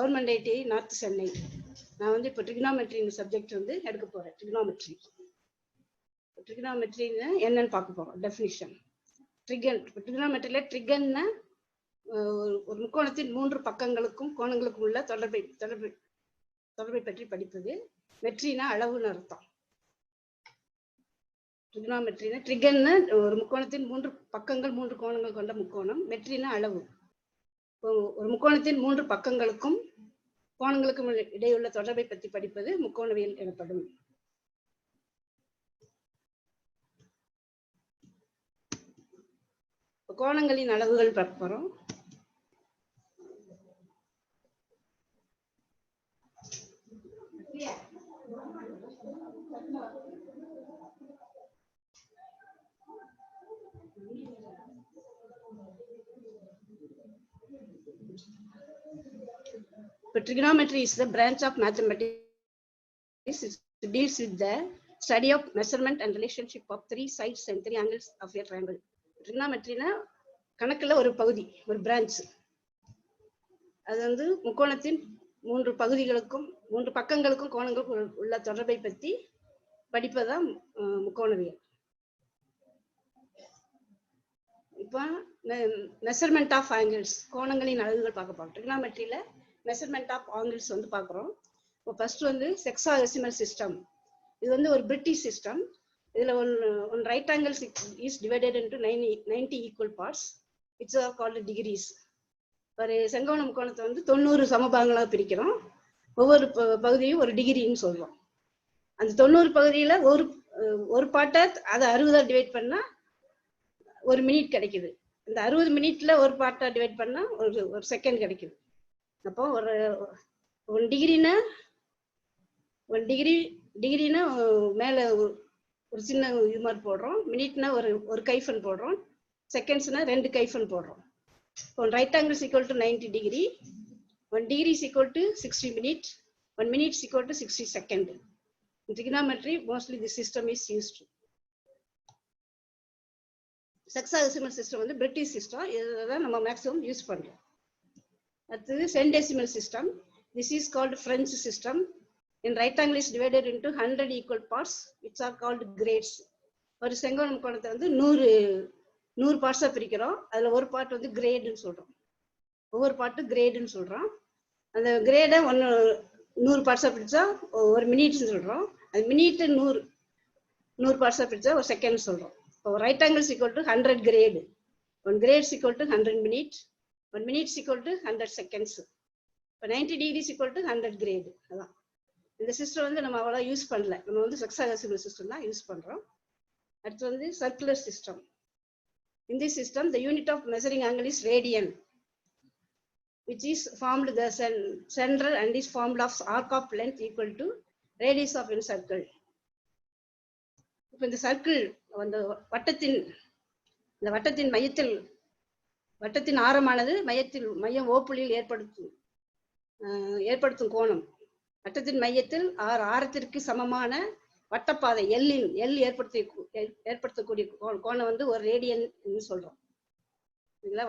Government ID north Chennai. நான் வந்து இப்போ ட்ரிகனாமெட்ரி சப்ஜெக்ட் வந்து எடுக்க போறேன். ட்ரிகனாமெட்ரின்னு என்னன்னு பார்க்க போறோம். டெஃபினிஷன். ட்ரிகனாமெட்ரியில ட்ரிகன்னா ஒரு முக்கோணத்தின் 3 பக்கங்களுக்கும் கோணங்களுக்கும் உள்ள தொடர்பை பற்றி படிப்பது. மெட்ரினா அளவுன்னு அர்த்தம். ட்ரிகனாமெட்ரினா ட்ரிகன்னா ஒரு முக்கோணத்தின் 3 பக்கங்கள் 3 கோணங்கள் கொண்ட முக்கோணம். மெட்ரினா அளவு. ஒரு முக்கோணத்தின் 3 பக்கங்களுக்கும் கோணங்களுக்கும் இடையுள்ள தொடர்பை பற்றி படிப்பது முக்கோணவியல் எனப்படும். கோணங்களின் அளவுகள் பார்க்க போறோம். Trigonometry is the branch of mathematics. It deals with the study of measurement and relationship of 3 sides and 3 angles of a triangle. Trigonometry na கணக்குல ஒரு பகுதி, ஒரு பிரான்ச். அது வந்து முக்கோணத்தின் 3 பகுதிகளுக்கும் 3 பக்கங்களுக்கும் கோணங்களுக்கும் உள்ள தொடர்பை பற்றி படிப்பதான் முக்கோணவியல். இப்போ மெஷர்மெண்ட் ஆஃப் ஆங்கிள்ஸ், கோணங்களின் அளவுகள் பார்க்க போறோம். ட்ரிகனாமெட்ரியில மெஷர்மெண்ட் ஆஃப் ஆங்கிள்ஸ் வந்து பார்க்குறோம். இப்போ ஃபர்ஸ்ட் வந்து செக்ஸாடெசிமல் சிஸ்டம். இது வந்து ஒரு பிரிட்டிஷ் சிஸ்டம். இதில் one right angles is divided into 90 equal parts. Its are called degrees. ஒரு செங்கோண முக்கோணத்தை வந்து 90 சமபாகங்களாக பிரிக்கிறோம். ஒவ்வொரு பகுதியும் ஒரு டிகிரின்னு சொல்றோம். அந்த 90 பகுதியில் ஒரு பாட்டை அதை 60 டிவைட் பண்ணா 1 மினிட் கிடைக்குது. இந்த 60 மினிட்ல ஒரு பாட்டை டிவைட் பண்ணா ஒரு செகண்ட் கிடைக்குது. அப்போ ஒரு டிகிரினா மேல ஒரு சின்ன இது மாதிரி போடுறோம். மினிட்னா ஒரு கைஃபன் போடுறோம். செகண்ட்ஸ்னா 2 கைஃபன் போடுறோம். இப்போ right angle equal to 90 degree, 1 degree equal to 60 minute, 1 minute equal to 60 second. In trigonometry, mostly this system is used. Sexagesimal system வந்து பிரிட்டிஷ் சிஸ்டம். இதுதான் நம்ம மேக்ஸிமம் யூஸ் பண்றோம். அடுத்தது சென்டெசிமல் system. This is called French system. In right angle is divided into 100 equal parts, which are called grades. ஒரு செங்கோண முக்கோணத்தை வந்து 100 பார்ட்ஸா பிரிக்கிறோம். அதுல ஒரு பார்ட் வந்து கிரேடுன்னு சொல்றோம். ஒவ்வொரு பார்ட்டும் கிரேடுன்னு சொல்றோம். அந்த கிரேடை 100 பார்ட்ஸா பிரிச்சா 1 மினிட்னு சொல்றோம். அது மினிட் 100 பார்ட்ஸா பிரிச்சா ஒரு செகண்ட் சொல்றோம். இப்போ right angle equal to 100 grade, 1 grade equal to 100 minute, 1 minute equal to 100 seconds. இப்போ 90 டிகிரி ஈக்குவல் டு 100 கிரேடு. அதான் இந்த சிஸ்டம் வந்து நம்ம அவ்வளோ யூஸ் பண்ணல. நம்ம வந்து செக்ஸாடெசிமல் சிஸ்டம் தான் யூஸ் பண்றோம். அடுத்து வந்து circular system. In this system, the unit of measuring angle is radian, which is formed the center and is formed of arc of length equal to radius of a circle. இப்போ இந்த circle அந்த வட்டத்தின் மையத்தில் வட்டத்தின் ஆரமானது மையம் ஓ புள்ளியில் ஏற்படுத்தும் கோணம். வட்டத்தின் மையத்தில் ஆரத்திற்கு சமமான வட்டப்பாதை எல் ஏற்படுத்தக்கூடிய கோணம் வந்து ஒரு ரேடியன் சொல்றோம்.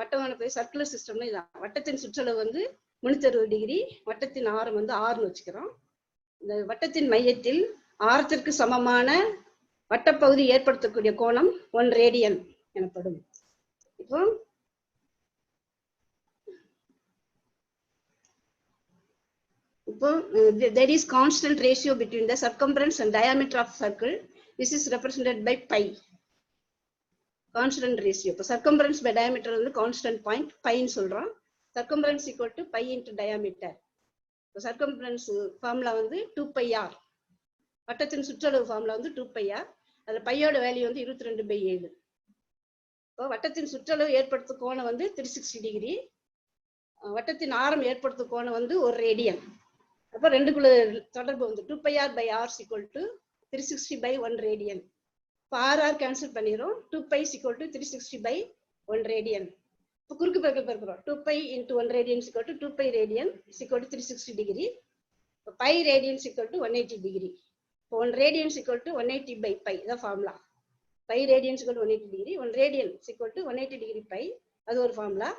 வட்டமான போய் சர்க்குலர் சிஸ்டம்னு இதான். வட்டத்தின் சுற்றளவு வந்து 360 டிகிரி, வட்டத்தின் ஆரம் வந்து 6ன்னு வச்சுக்கிறோம். இந்த வட்டத்தின் மையத்தில் ஆரத்திற்கு சமமான வட்டப்பகுதி ஏற்படுத்தக்கூடிய கோணம் 1 ரேடியன் எனப்படும். இப்போ there is constant ratio between the circumference and diameter of circle. This is represented by pi. Constant ratio. இப்போ circumference by diameter வந்து constant point pi ன்னு சொல்றோம். Circumference equal to pi into diameter. இப்போ circumference formula வந்து 2 pi r. வட்டத்தின் சுற்றளவு formula வந்து 2 pi r. அதுல பையோட வேல்யூ வந்து 22/7. இப்போ வட்டத்தின் சுற்றளவு ஏற்படுத்தும் கோணம் வந்து 360 டிகிரி. வட்டத்தின் ஆரம் ஏற்படுத்தும் கோணம் வந்து 1 ரேடியன். அப்போ ரெண்டுக்குள்ள தொடர்பு வந்து 2 pi r by r equal to 360/1 radian. இப்போ r கேன்சல் பண்ணிடுறோம். 2 pi equal to 360/1 ரேடியன். இப்போ குறுக்கு பெருக்கல் பெருக்கிறோம். 2 pi into 1 radian equal to 2 pi radian equal to 360 degree. இப்போ pi radian equal to 180 degree. இப்போ 1 radian equal to 180/pi. இதான் formula. pi radian equal to 180 degree. 1 radian equal to 180 degree pi. அது ஒரு formula.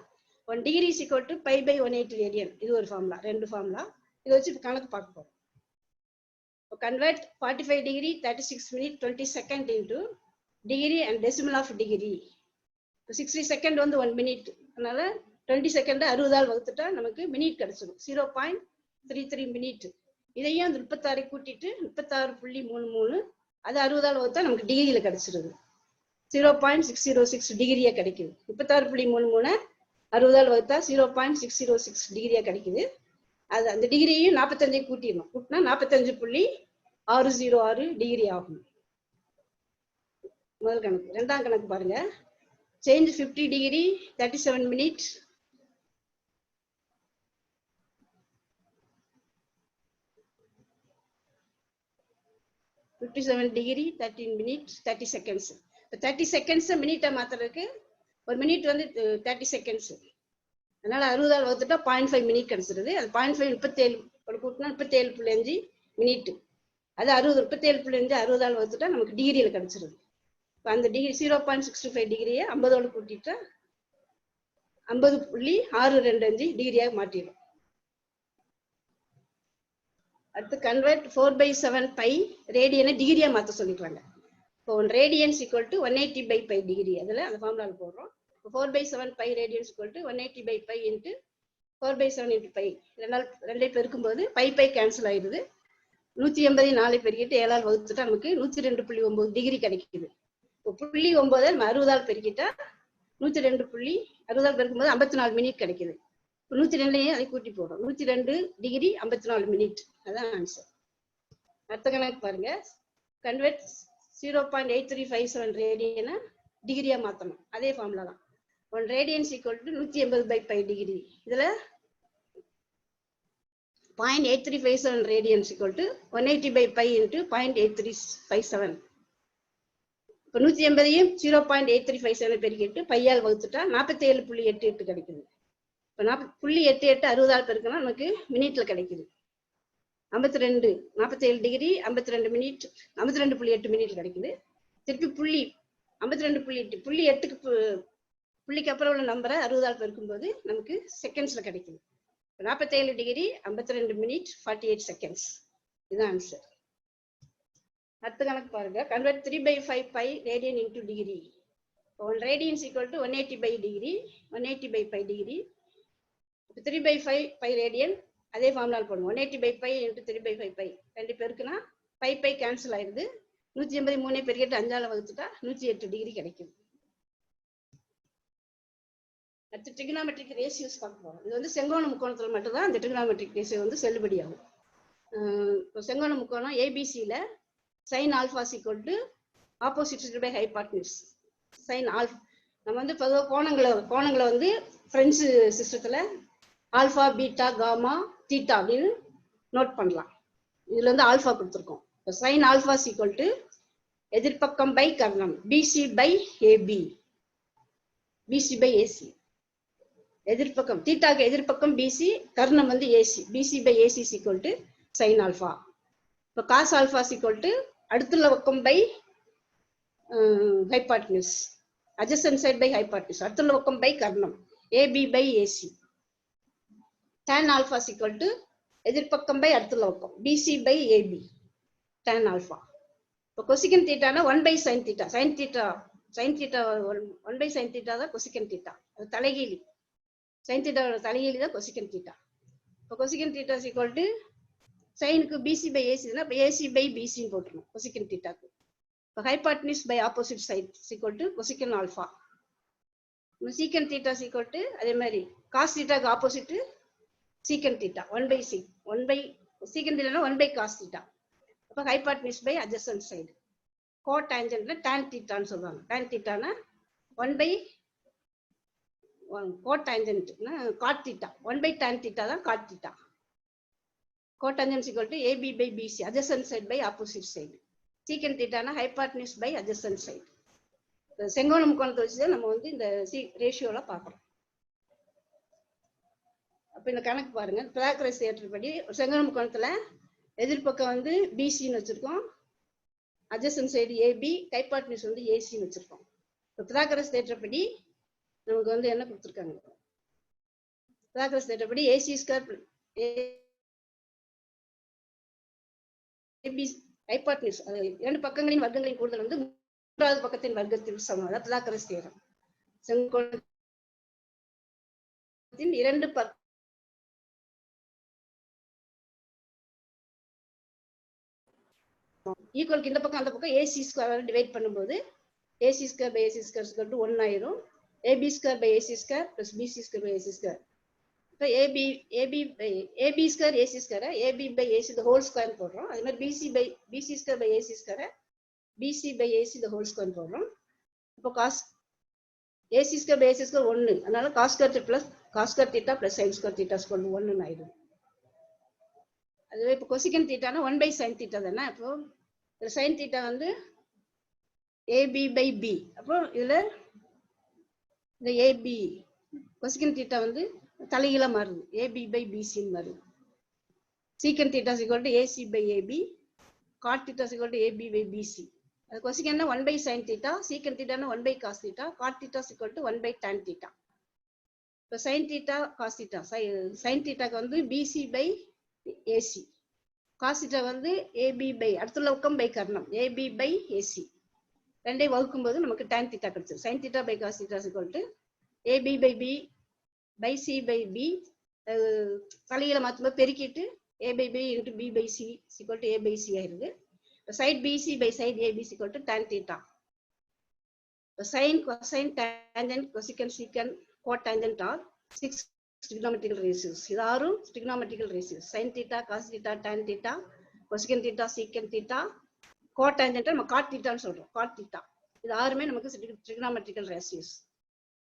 1 degree is equal to pi by 180 radian. இது ஒரு formula, ரெண்டு formula. இதை வச்சு கணக்கு பார்க்க போறோம். Convert 45 degree 36 minute 20 second into degree and decimal of degree. 60 second வந்து 1 minute. அதனால 20 second 60ஆல் வகுத்துட்டா நமக்கு மினிட் கிடைச்சிடும். 0.33 மினிட். இதையும் அந்த 36 கூட்டிட்டு 36.33 அது 60ஆல் வகுத்தா நமக்கு டிகிரியில கிடைச்சிருது. 0.606 டிகிரியா கிடைக்குது. 36.33 60ஆல் வகுத்தா 0.606 டிகிரியா கிடைக்குது. அது அந்த டிகிரியையும் 45 கூட்டிடணும். கூட்டினா 45.606 டிகிரி ஆகும். முதல் கணக்கு. ரெண்டாம் கணக்கு பாருங்க. Change 50 degree 37 minute. Degree 13 minute 30 seconds. 30 seconds மினிட்டை மாத்துறதுக்கு ஒரு மினிட் வந்து 30 செகண்ட்ஸ். அதனால 60ஆல் வகுத்துட்டா 0.5 மினிட் கிடைச்சிருது. அது 0.5 37 கூட்டினா 37.5 மினிட். அது 60 37.5 60ஆல் வகுத்துட்டா நமக்கு டிகிரியில கிடைச்சிருது. இப்போ அந்த டிகிரி 0.65 டிகிரியை 50ஓடு கூட்டிட்டா 50.625 டிகிரியாக மாற்றிடும். அடுத்து கன்வெர்ட் 4/7 பை ரேடியனை டிகிரியா மாற்ற சொல்லிக்கிறாங்க. இப்போ 1 ரேடியன்ஸ் ஈக்குவல் டு 180/π டிகிரி. அதில் அந்த ஃபார்முலாவில் போடுறோம். 4/7 pi radians equal to 180/π into 4/7 into pi. ரெண்டை பெருக்கும்போது பை கேன்சல் ஆயிடுது. 180 4 பெருக்கிட்டு 7ஆல் வகுத்துட்டா நமக்கு 102.9 டிகிரி கிடைக்குது. இப்போ 0.9 நம்ம 60ஆல் பெருக்கிட்டா 102.60ஆல் பெருக்கும்போது 54 மினிட் கிடைக்குது. 102 அதை கூட்டி போடுறோம். 102 டிகிரி 54 மினிட். அதான் ஆன்சர். அடுத்த கணக்கு பாருங்க. கன்வெர்ட் 0.8357 ரேடியனை டிகிரியா மாற்றணும். அதே ஃபார்முலா தான். 1 ரேடியன்ஸ் ஈக்குவல் டு 180/π டிகிரி. இதுல 0.8357 ரேடியன்ஸ் ஈக்குவல் டு 180/π இன்ட்டு 0.8357. இப்போ 180ஐயும் 0.8357 பெருக்கிட்டு பையால் வகுத்துட்டா 47.88 கிடைக்குது. இப்போ 40.88 60ஆல் பெருக்கினா நமக்கு மினிட்ல கிடைக்குது. 47 டிகிரி 52 மினிட் 52.8 மினிட் கிடைக்குது. திருப்பி 52.8 புள்ளிக்கு அப்புறம் உள்ள நம்பரை 60ஆல் பெருக்கும்போது நமக்கு செகண்ட்ஸ்ல கிடைக்குது. 47 டிகிரி 52 மினிட் 48 செகண்ட்ஸ். இதுதான் ஆன்சர். அடுத்த கணக்கு பாருங்க. Convert 3/5 pi radian into degree. 1 radians equal to 180/π degree. 180/π degree. 3/5 pi radian அதே ஃபார்முலா போடணும். 180/π இன்ட்டு 3/5 பை. ரெண்டு பேருக்குன்னா பை கேன்சல் ஆயிடுது. 180 3 பெருக்கிட்டு 5ஆல் வகுத்துட்டா 108 டிகிரி கிடைக்கும். அடுத்து ட்ரிகனாமெட்ரிக் ரேஷியோஸ் பார்க்க போறோம். இது வந்து செங்கோண முக்கோணத்துல மட்டும்தான் அந்த ட்ரிகனாமெட்ரிக் ரேஷியோ வந்து செல்லுபடியாகும். இப்போ செங்கோண முக்கோணம் ஏபிசியில sine alpha equal to opposite by hypotenuse. Sine alpha நம்ம வந்து பொதுவாக கோணங்களை வந்து பிரெஞ்சு சிஸ்டத்துல ஆல்ஃபா பீட்டா காமா தீட்டா அப்படின்னு நோட் பண்ணலாம். இதுல வந்து ஆல்ஃபா கொடுத்துருக்கோம். சைன் ஆல்ஃபா ஈக்குவல் டு எதிர்பக்கம் பை கர்ணம் PC by AB. BC by AC. எதிர்பக்கம் தீட்டாக்கு எதிர்பக்கம் பிசி, கர்ணம் வந்து AC. BC by AC equal to sine alpha. இப்போ காஸ் ஆல்ஃபா ஈக்குவல் டு அடுத்துள்ள பக்கம் by hypotenuse. Adjacent side by hypotenuse. அடுத்துள்ள பக்கம் பை கர்ணம் AB by AC. tan alpha is equal to எதிர்பக்கம் பை அடுத்துள்ள பக்கம் BC by AB tan alpha. இப்போ cosecant theta னா 1 by sin theta. sin theta 1 by sin theta தான் cosecant theta. அது தலைகீழி. sin theta தலைகீழி தான் cosecant theta. இப்போ cosecant theta is equal to sin க்கு BC by AC னா AC by BC ன்னு போட்டுறணும் cosecant theta க்கு. இப்போ hypotenuse by opposite side is equal to cosecant alpha. secant theta is equal to அதே மாதிரி cos theta க்கு opposite secant theta 1 by secant theta னா 1 by cos theta. அப்ப hypotenuse by adjacent side. cotangent tan theta ன்னு சொல்வாங்க. tan theta னா 1 by cotangent னா cot theta. 1 by tan theta தான் cot theta. cotangent is equal to AB by BC adjacent side by opposite side. secant theta னா hypotenuse by adjacent side. செங்கோண முக்கோணத்தை வச்சு தான் நம்ம வந்து இந்த ரேஷியோல பார்க்கறோம். அப்ப இந்த கணக்கு பாருங்க. பிதாகரஸ் தேற்றம் படி செங்கோண முக்கோணத்துல எதிர்பக்கம் வந்து பிசின்னு வச்சிருக்கோம், அட்ஜசன்ட் சைடு ஏபி, ஹைபாட்னியூஸ் வந்து ஏசின்னு வச்சிருக்கோம். இப்போ பிதாகரஸ் தேற்றப்படி நமக்கு வந்து என்ன கொடுத்துருக்காங்க, பித்தாகரஸ் தேற்றப்படி ஏசி ஸ்கொயர் ஏபி ஹைபாட்னியூஸ் இரண்டு பக்கங்களின் வர்க்கங்களின் கூடுதல் வந்து மூன்றாவது பக்கத்தின் வர்க்கத்திற்கு சமம். அதாவது பித்தாகரஸ் தியரம். செங்கோணத்தின் இரண்டு ஈக்குவல் இந்த பக்கம் அந்த பக்கம் ஏசி ஸ்கொயர் டிவைட் பண்ணும்போது AC square by AC square 1 ஆயிரும். AB square by AC square plus BC square by AC square. இப்போ AB square AC square AB by AC the whole square போடுறோம். அதே மாதிரி BC square by AC square BC by AC the whole square போடுறோம். இப்போ cos AC square by AC square 1, அதனால cos square plus cos square theta plus sine square theta square 1 ஆயிடும். அதுவே இப்போ கொசிகன் தீட்டானா 1 by sine theta தானே. அப்போ sine theta வந்து AB by B. அப்போ இதுல இந்த ஏபி கொசிகன் தீட்டா வந்து தலைகீழா மாறுது, ஏபி பை பிசின்னு மாறுது. Secant theta equal to AC by AB, cot theta equal to AB by BC. அது கொசிகன்னா 1 பை சைன் தீட்டா, சீக்கன் தீட்டானா 1 by cos theta, cot theta equal to 1 by tan theta. இப்போ sine theta cos theta, sine தீட்டாக்கு வந்து BC by AC, cos theta வந்து AB by அடுத்துள்ள பக்கம் by கர்ணம் ஏபி பை ஏசி. ரெண்டையும் வகுக்கும் போது நமக்கு டான் தீட்டா கிடைச்சிடும். Sine theta by cos theta equal to AB by B by C by B. தலையில மாற்றும்போது பெருக்கிட்டு A by B into B by C equal to A by C ஆயிருது. Side BC by side ABC equal to tan theta. Sine cosine tangent cosecant secant cotangent R 6 trigonometrical ratios. இது ஆறும் trigonometrical ratios. sin theta, cos theta, tan theta, cosecant theta, secant theta, cotangent நம்ம cot theta ன்னு சொல்றோம். cot theta. இது ஆறுமே நமக்கு trigonometrical ratios.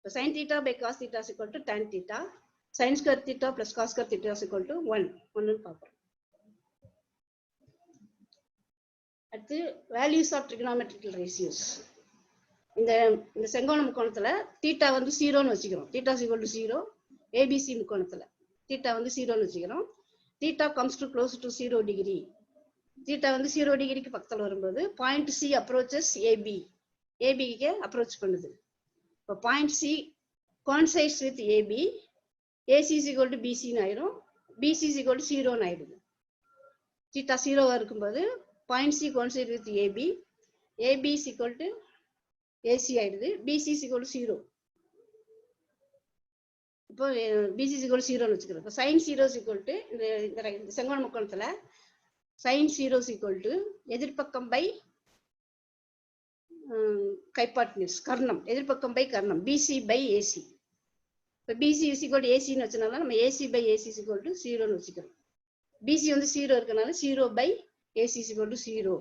So sin theta by cos theta is equal to tan theta. Sin square theta plus cos square theta is equal to 1. 1 ன்னு பார்ப்போம். அடுத்து values of trigonometrical ratios. இந்த செங்கோண முக்கோணத்துல theta வந்து 0ன்னு வச்சுக்கிறோம். Theta is equal to 0. ABC முக்கோணத்துல theta வந்து 0ன்னு வச்சுக்கிறோம். Theta comes to close to 0 degree. Theta வந்து 0 டிகிரிக்கு பக்கத்துல வரும்போது பாயிண்ட் சி அப்ரோச்சஸ் ஏபி, ஏபிக்கு அப்ரோச் பண்ணுது. இப்போ point C coincides with AB, AC is equal to பிசின்னு ஆயிரும், பிசி இஸ் ஈக்குவல் டு 0ன்னு ஆயிடுது. தீட்டா 0வா இருக்கும்போது point C coincide with AB, AB is equal to AC ஆயிடுது, பிசி இஸ் ஈக்குவல் டு 0. இப்போ பிசி இஸ் ஈக்குவல் டு 0ன்னு வச்சுக்கிறோம். இப்போ சைன் 0 இஸ் ஈக்குவல் டு இந்த செங்கோண முக்கோணத்துல சைன் 0 இஸ் ஈக்குவல் டு எதிர்பக்கம் பை ஹைபாட்னியூஸ் கர்ணம், எதிர்பக்கம் பை கர்ணம் பிசி பை ஏசி. இப்போ பிசி இஸ் ஈக்குவல் டு ஏசின்னு வச்சனால நம்ம AC by AC is equal to 0ன்னு வச்சுக்கிறோம். பிசி வந்து 0 இருக்கனால 0 by AC is equal to 0.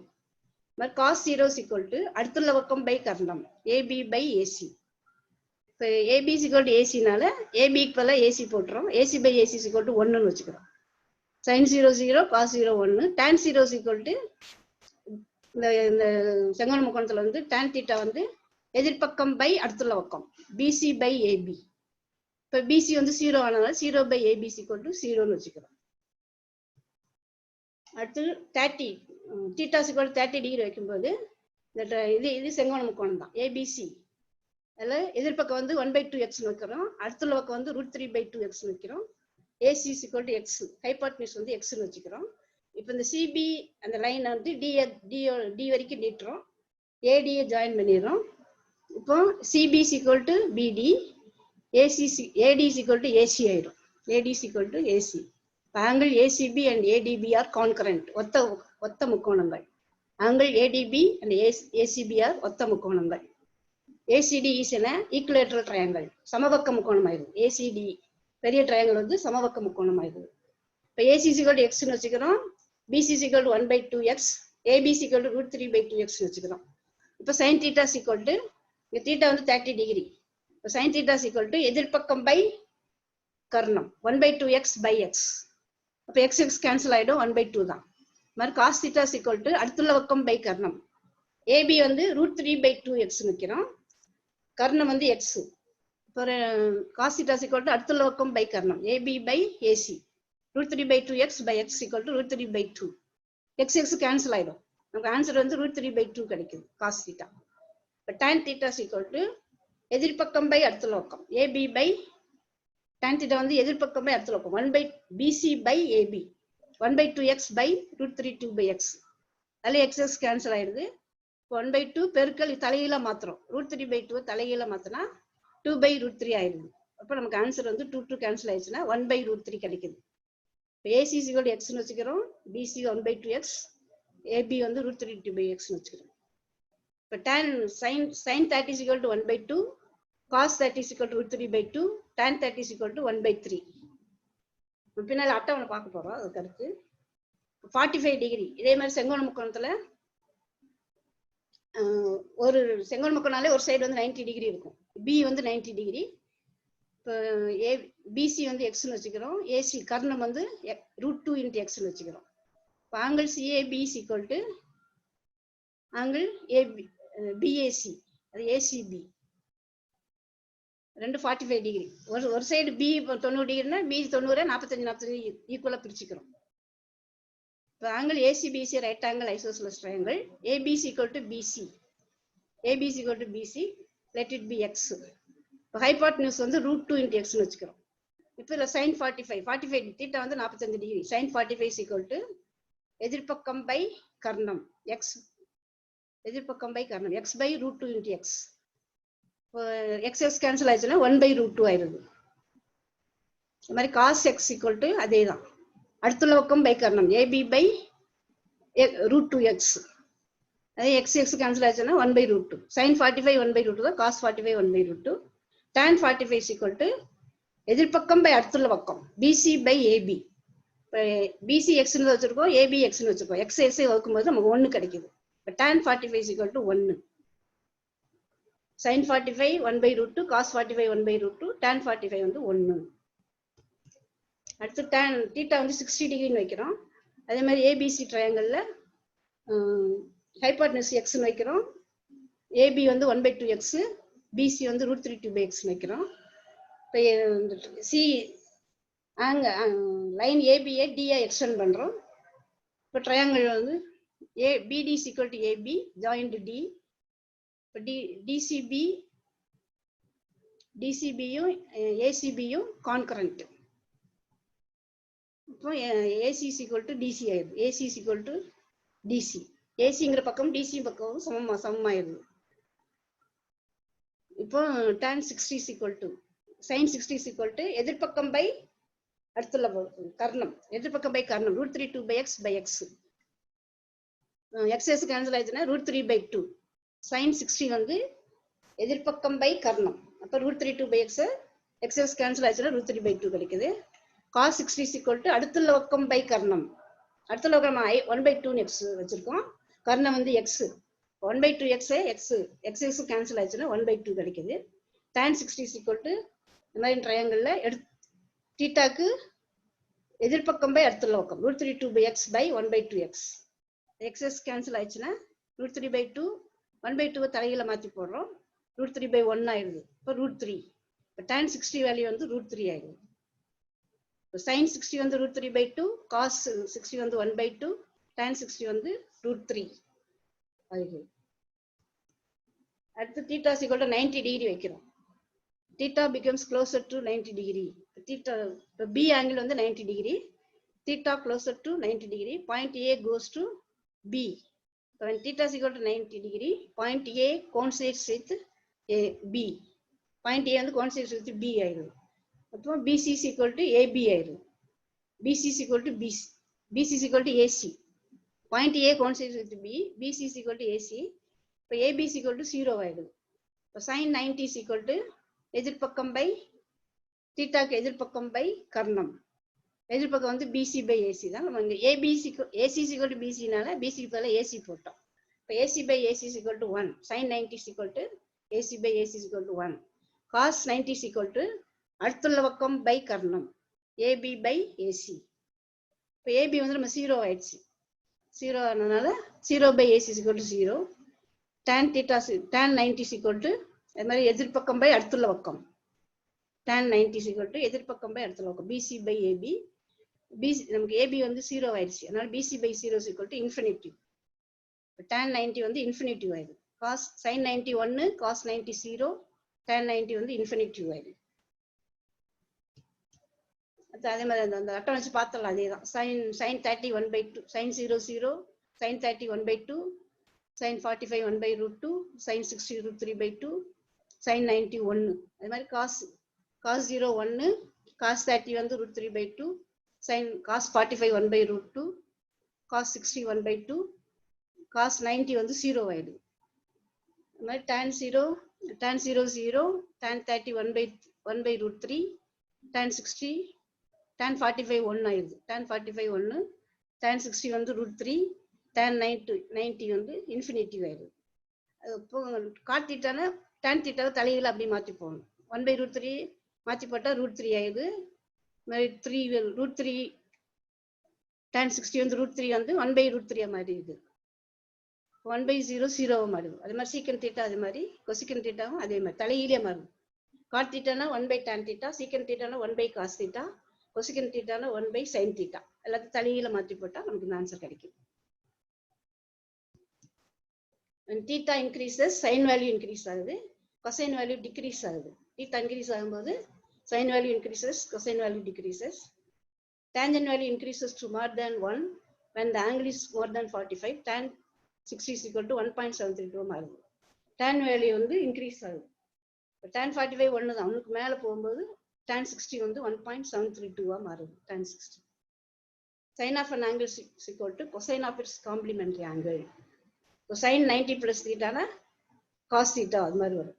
மாதிரி காஸ் 0 இஸ் ஈக்குவல் டு அடுத்துள்ள பக்கம் பை கர்ணம் ஏபி பை ஏசி. இப்போ ஏபி இஸ் ஈக்குவல் டு ஏசினால ஏபிக்கு பதிலாக ஏசி போட்டுறோம். AC by AC is equal to 1ன்னு வச்சுக்கிறோம். Sine 0 0, cos 0 1, tan 0 is equal to இந்த செங்கோண முக்கோணத்துல வந்து டான் தீட்டா வந்து எதிர்பக்கம் பை அடுத்துள்ள பக்கம் பிசி பை ஏபி. இப்போ பிசி வந்து 0 ஆனதால 0 by AB is equal to 0ன்னு வச்சுக்கிறோம். அடுத்து 30 theta is equal to 30 degree வைக்கும்போது இது செங்கோண முக்கோணம் தான் ஏபிசி. அதில் எதிர்பக்கம் வந்து 1/2x வைக்கிறோம், அடுத்துள்ள பக்கம் வந்து √3/2x வைக்கிறோம். AC is equal to X, hypotenuse வந்து எக்ஸ்ன்னு வச்சுக்கிறோம். இப்போ இந்த சிபி அந்த லைனை வந்து டி வரைக்கும் நீட்டுறோம், ஏடியை ஜாயின் பண்ணிடுறோம். இப்போ CP is equal to BD, AD is equal to AC ஆயிடும். AD is equal to AC. Angle ACB and ADB are concurrent, ஒத்த முக்கோணங்கள். Angle ADB and ACB are ஒத்த முக்கோணங்கள். ஏசிடி இஸ் என ஈக்குலேட்டரல் ட்ரையாங்கிள், சமபக்க முக்கோணம் ஆயிடும். ஏசிடி பெரிய ட்ரையாங்கிள் வந்து சமபக்க முக்கோணம் ஆயிடுது. இப்போ ஏசி இஸ் ஈக்குவல் டு எக்ஸ்ன்னு வச்சுக்கிறோம், PC is equal to 1/2x, AB is equal to √3/2x வச்சுக்கிறோம். இப்போ sine theta is equal to இந்த தீட்டா வந்து 30 டிகிரி. இப்போ sine theta is equal to எதிர்பக்கம் பை கர்ணம் 1/2x பை எக்ஸ். அப்போ எக்ஸ் எக்ஸ் கேன்சல் ஆகிடும், 1/2 தான். மாதிரி cos theta is equal to அடுத்துள்ள பக்கம் பை கர்ணம் ஏபி வந்து √3/2x வைக்கிறோம், கர்ணம் வந்து எக்ஸ். இப்போ cos theta is equal to அடுத்துள்ள பக்கம் பை கர்ணம் AB by AC, √3/2x by x equal to √3/2. X x cancel ஆகிடும், நமக்கு ஆன்சர் வந்து √3/2 கிடைக்குது காஸ் தீட்டா. இப்போ tan theta is equal to எதிர்பக்கம் பை அடுத்துள்ள பக்கம் ஏபி பை tan theta வந்து எதிர்பக்கம் பை அடுத்த பக்கம் 1 by BC by AB 1 by 2x by root 3 2 by x அதில் எக்ஸஸ் கேன்சல் ஆயிடுது. 1 by 2 பெருக்கல் தலையில மாத்திரம் root 3 by 2 தலையில மாத்தினா 2 by root 3 ஆயிடுது. அப்போ நமக்கு ஆன்சர் வந்து 2 2 கேன்சல் ஆயிடுச்சுன்னா 1 by root 3 கிடைக்குது. AC is equal to x ன்னு வச்சுக்கிறோம், BC 1 by 2x, AB வந்து root 3 2 by x ன்னு வச்சுக்கிறோம். இப்போ tan sin 30 is equal to 1 by 2, cos 30 is equal to root 3 by 2, tan 30 is equal to 1 by 3. பின்னால் அட்டவணை பார்க்க போறோம். அதுக்கு அடுத்து 45 டிகிரி இதே மாதிரி செங்கோண முக்கோணத்துல ஒரு செங்கோண முக்கோணாலே ஒரு சைடு வந்து 90 டிகிரி இருக்கும். B வந்து 90 டிகிரி. இப்போ BC வந்து எக்ஸ்ன்னு வச்சுக்கிறோம், AC கர்ணம் வந்து root 2 into x ன்னு வச்சுக்கிறோம். இப்போ angle CAB is equal to angle BAC, அது ACB ரெண்டு 45 டிகிரி. ஒரு சைடு B 90 டிகிரினா B 90 45 45 ஈக்குவலா பிரிச்சுக்கிறோம். இப்போ angle ACBC right angle isosceles triangle, ABC equal to BC, ABC equal to BC, let it be x. இப்போ hypotenuse வந்து root 2 into x ன்னு வச்சுக்கிறோம். இப்போ இதில் sin 45 தீட்டா வந்து 45 degree, sin 45 is equal to எதிர்பக்கம் பை கர்ணம் x, எதிர்பக்கம் பை கர்ணம் x by root 2 into x. X cancel ஆயிடுச்சுன்னா 1 by root 2 ஆயிடுது. இந்த மாதிரி cos x equal to அதே தான், அடுத்துள்ள பக்கம் பை கர்ணம் AB by root 2x, அதே x கேன்சல் ஆயிடுச்சுன்னா 1 by root 2. sin 45 1 by root 2 தான், cos 45 1 by root 2. tan 45 is equal to எதிர்பக்கம் பை அடுத்துள்ள பக்கம் BC by AB. இப்போ BC எக்ஸ்ன்னு வச்சிருக்கோம், AB எக்ஸ்ன்னு வச்சிருக்கோம், x வகுக்கும்போது நமக்கு 1 கிடைக்குது. இப்போ tan 45 is equal to 1. sin 45 1 by root 2, cos 45 1 by root 2, tan 45 வந்து 1. அடுத்து tan தீட்டா வந்து 60 டிகிரின்னு வைக்கிறோம். அதே மாதிரி ABC ட்ரையாங்கிள்ல ஹைபாட்னியூஸ் எக்ஸ்ன்னு வைக்கிறோம், AB வந்து 1 by 2x, BC வந்து root 3 2 by x வைக்கிறோம். இப்போ C line ABA DA extend பண்றோம். இப்போ ட்ரையாங்கிள் வந்து BD is equal to AB joined D. இப்போ DCBயும் ACBயும் கான்கரண்ட். இப்போ AC is equal to DC ஆயிடுது, AC is equal to DC, ACங்கிற பக்கம் DC பக்கம் சமமாயிருது. இப்போ tan 60 is equal to sin 60 is equal to எதிர்பக்கம் பை அடுத்துள்ள கர்ணம், எதிர்பக்கம் பை கர்ணம் root 3 2 by x by x. x cancel ஆயிடுச்சுன்னா root 3 by 2. sin 60 வந்து எதிர்பக்கம் பை கர்ணம், அப்போ root 3 2 by x, x cancel ஆயிடுச்சுன்னா root 3 by 2 கிடைக்குது. cos 60 is equal to அடுத்துள்ள பக்கம் பை கர்ணம், அடுத்துள்ள பக்கம் 1 by 2 x வச்சிருக்கோம், கர்ணம் வந்து x, 1 by 2 x கேன்சல் ஆயிடுச்சுன்னா 1 by 2 கிடைக்குது. tan 60 is equal to இந்த மாதிரி ட்ரையாங்கிள்ல தீட்டாக்கு எதிர்பக்கம் பை அடுத்துள்ள பக்கம் root 3 2 by x by 1 by 2x. x cancel ஆயிடுச்சுன்னா root 3 by 2, 1 by 2 தலையில மாத்தி போடுறோம், root 3 by 1 ஆயிடுது. இப்போ root 3. இப்போ tan 60 வேல்யூ வந்து root 3 ஆயிடுது. இப்போ sin 60 வந்து root 3 by 2, cos 60 வந்து 1 by 2, tan 60 வந்து root 3 ஆயிடுது. அடுத்து theta is equal to 90 degree வைக்கிறோம். theta becomes closer to 90 degree. theta B angle வந்து 90 degree. Theta closer to 90 degree. Point A goes to B. So when theta is equal to 90 degree, point A coincides with B. Point A வந்து coincides with B ஆயிடும். அப்போ BC is equal to AB ஆயிடும். BC is equal to BC. BC is equal to AC. Point A coincides with B. BC is equal to AC. இப்போ AB is equal to 0 ஆயிடும். இப்போ sin 90 is equal to எதிர்பக்கம் by தீட்டாக்கு எதிர்பக்கம் by கர்ணம், எதிர்பக்கம் வந்து BC by AC தான். நம்ம இங்க AC is equal to BCனால BC பதிலா AC போட்டோம். இப்போ AC by AC is equal to 1, sin 90 is equal to AC by AC is equal to 1, cos 90 is equal to அடுத்துள்ள பக்கம் பை கர்ணம் AB by AC. இப்போ AB வந்து நம்ம 0 ஆயிடுச்சு, 0 ஆனதுனால 0 by AC is equal to 0. tan 90 is equal to அது மாதிரி எதிர்பக்கம் பை அடுத்துள்ள பக்கம் tan 90 is equal to எதிர்பக்கம் பை அடுத்துள்ள பக்கம் BC by AB. BC நமக்கு AB வந்து 0 ஆயிடுச்சு, அதனால BC by 0 is equal to infinity. tan 90 வந்து infinity ஆயிடுது. cos sin 90 1, cos 90 0, tan 90 வந்து infinity ஆயிடுது. அதே மாதிரி அந்த அட்டை வச்சு பார்த்தலாம். அதே தான் sin 30 1/2, sin 0 0, sin 30 1/2, sin 45 1/√2, sin 60 √3/2, sin 90 1. அதே மாதிரி cos 0 1, cos 30 வந்து √3/2, sin cos 45 1/√2, cos 60 1/2, cos 90 வந்து 0 ஆயிடுது. அது மாதிரி tan 0 0, tan 30 1/√3, tan 60 tan 45 1 ஆயிடுது. tan 45 1, tan 60 வந்து √3, tan 90 வந்து இன்ஃபினிட்டிவ் ஆயிடுது. இப்போ காட் தீட்டான tan தீட்டாவை தலையில அப்படி மாற்றி போகணும். 1/√3 மாற்றி போட்டால் √3 ஆயிடுது. √3 tan 60 வந்து √3 வந்து 1/√3 மாறிடுது. 1/0 0 மாறுது. அதே மாதிரி சீக்கன் தீட்டா அதே மாதிரி கொசிக்கன் தீட்டாவும் அதே மாதிரி தலையிலே மாறுது. God தீட்டானா 1/tan theta, secant தீட்டானா 1/cos theta, கொசிக்கன் தீட்டானா 1/sin theta. எல்லாத்தையும் தலையில மாற்றி போட்டா நமக்கு இந்த ஆன்சர் கிடைக்கும். When theta increases, sin value increase ஆகுது, cosine value decrease ஆகுது. theta increase ஆகும்போது sin value increases, cosine value decreases. Tangent value increases to more than 1 when the angle is more than 45. Tan 60 is equal to 1.732 மாறுது. tan value வந்து increase ஆகுது. tan 45 1 தான், அவனுக்கு மேலே போகும்போது tan 60 வந்து 1.732 மாறுது. tan 60. Sin of an angle is equal to cosine of its complementary angle. So sin 90 plus theta na cos theta அது மாதிரி வரும்.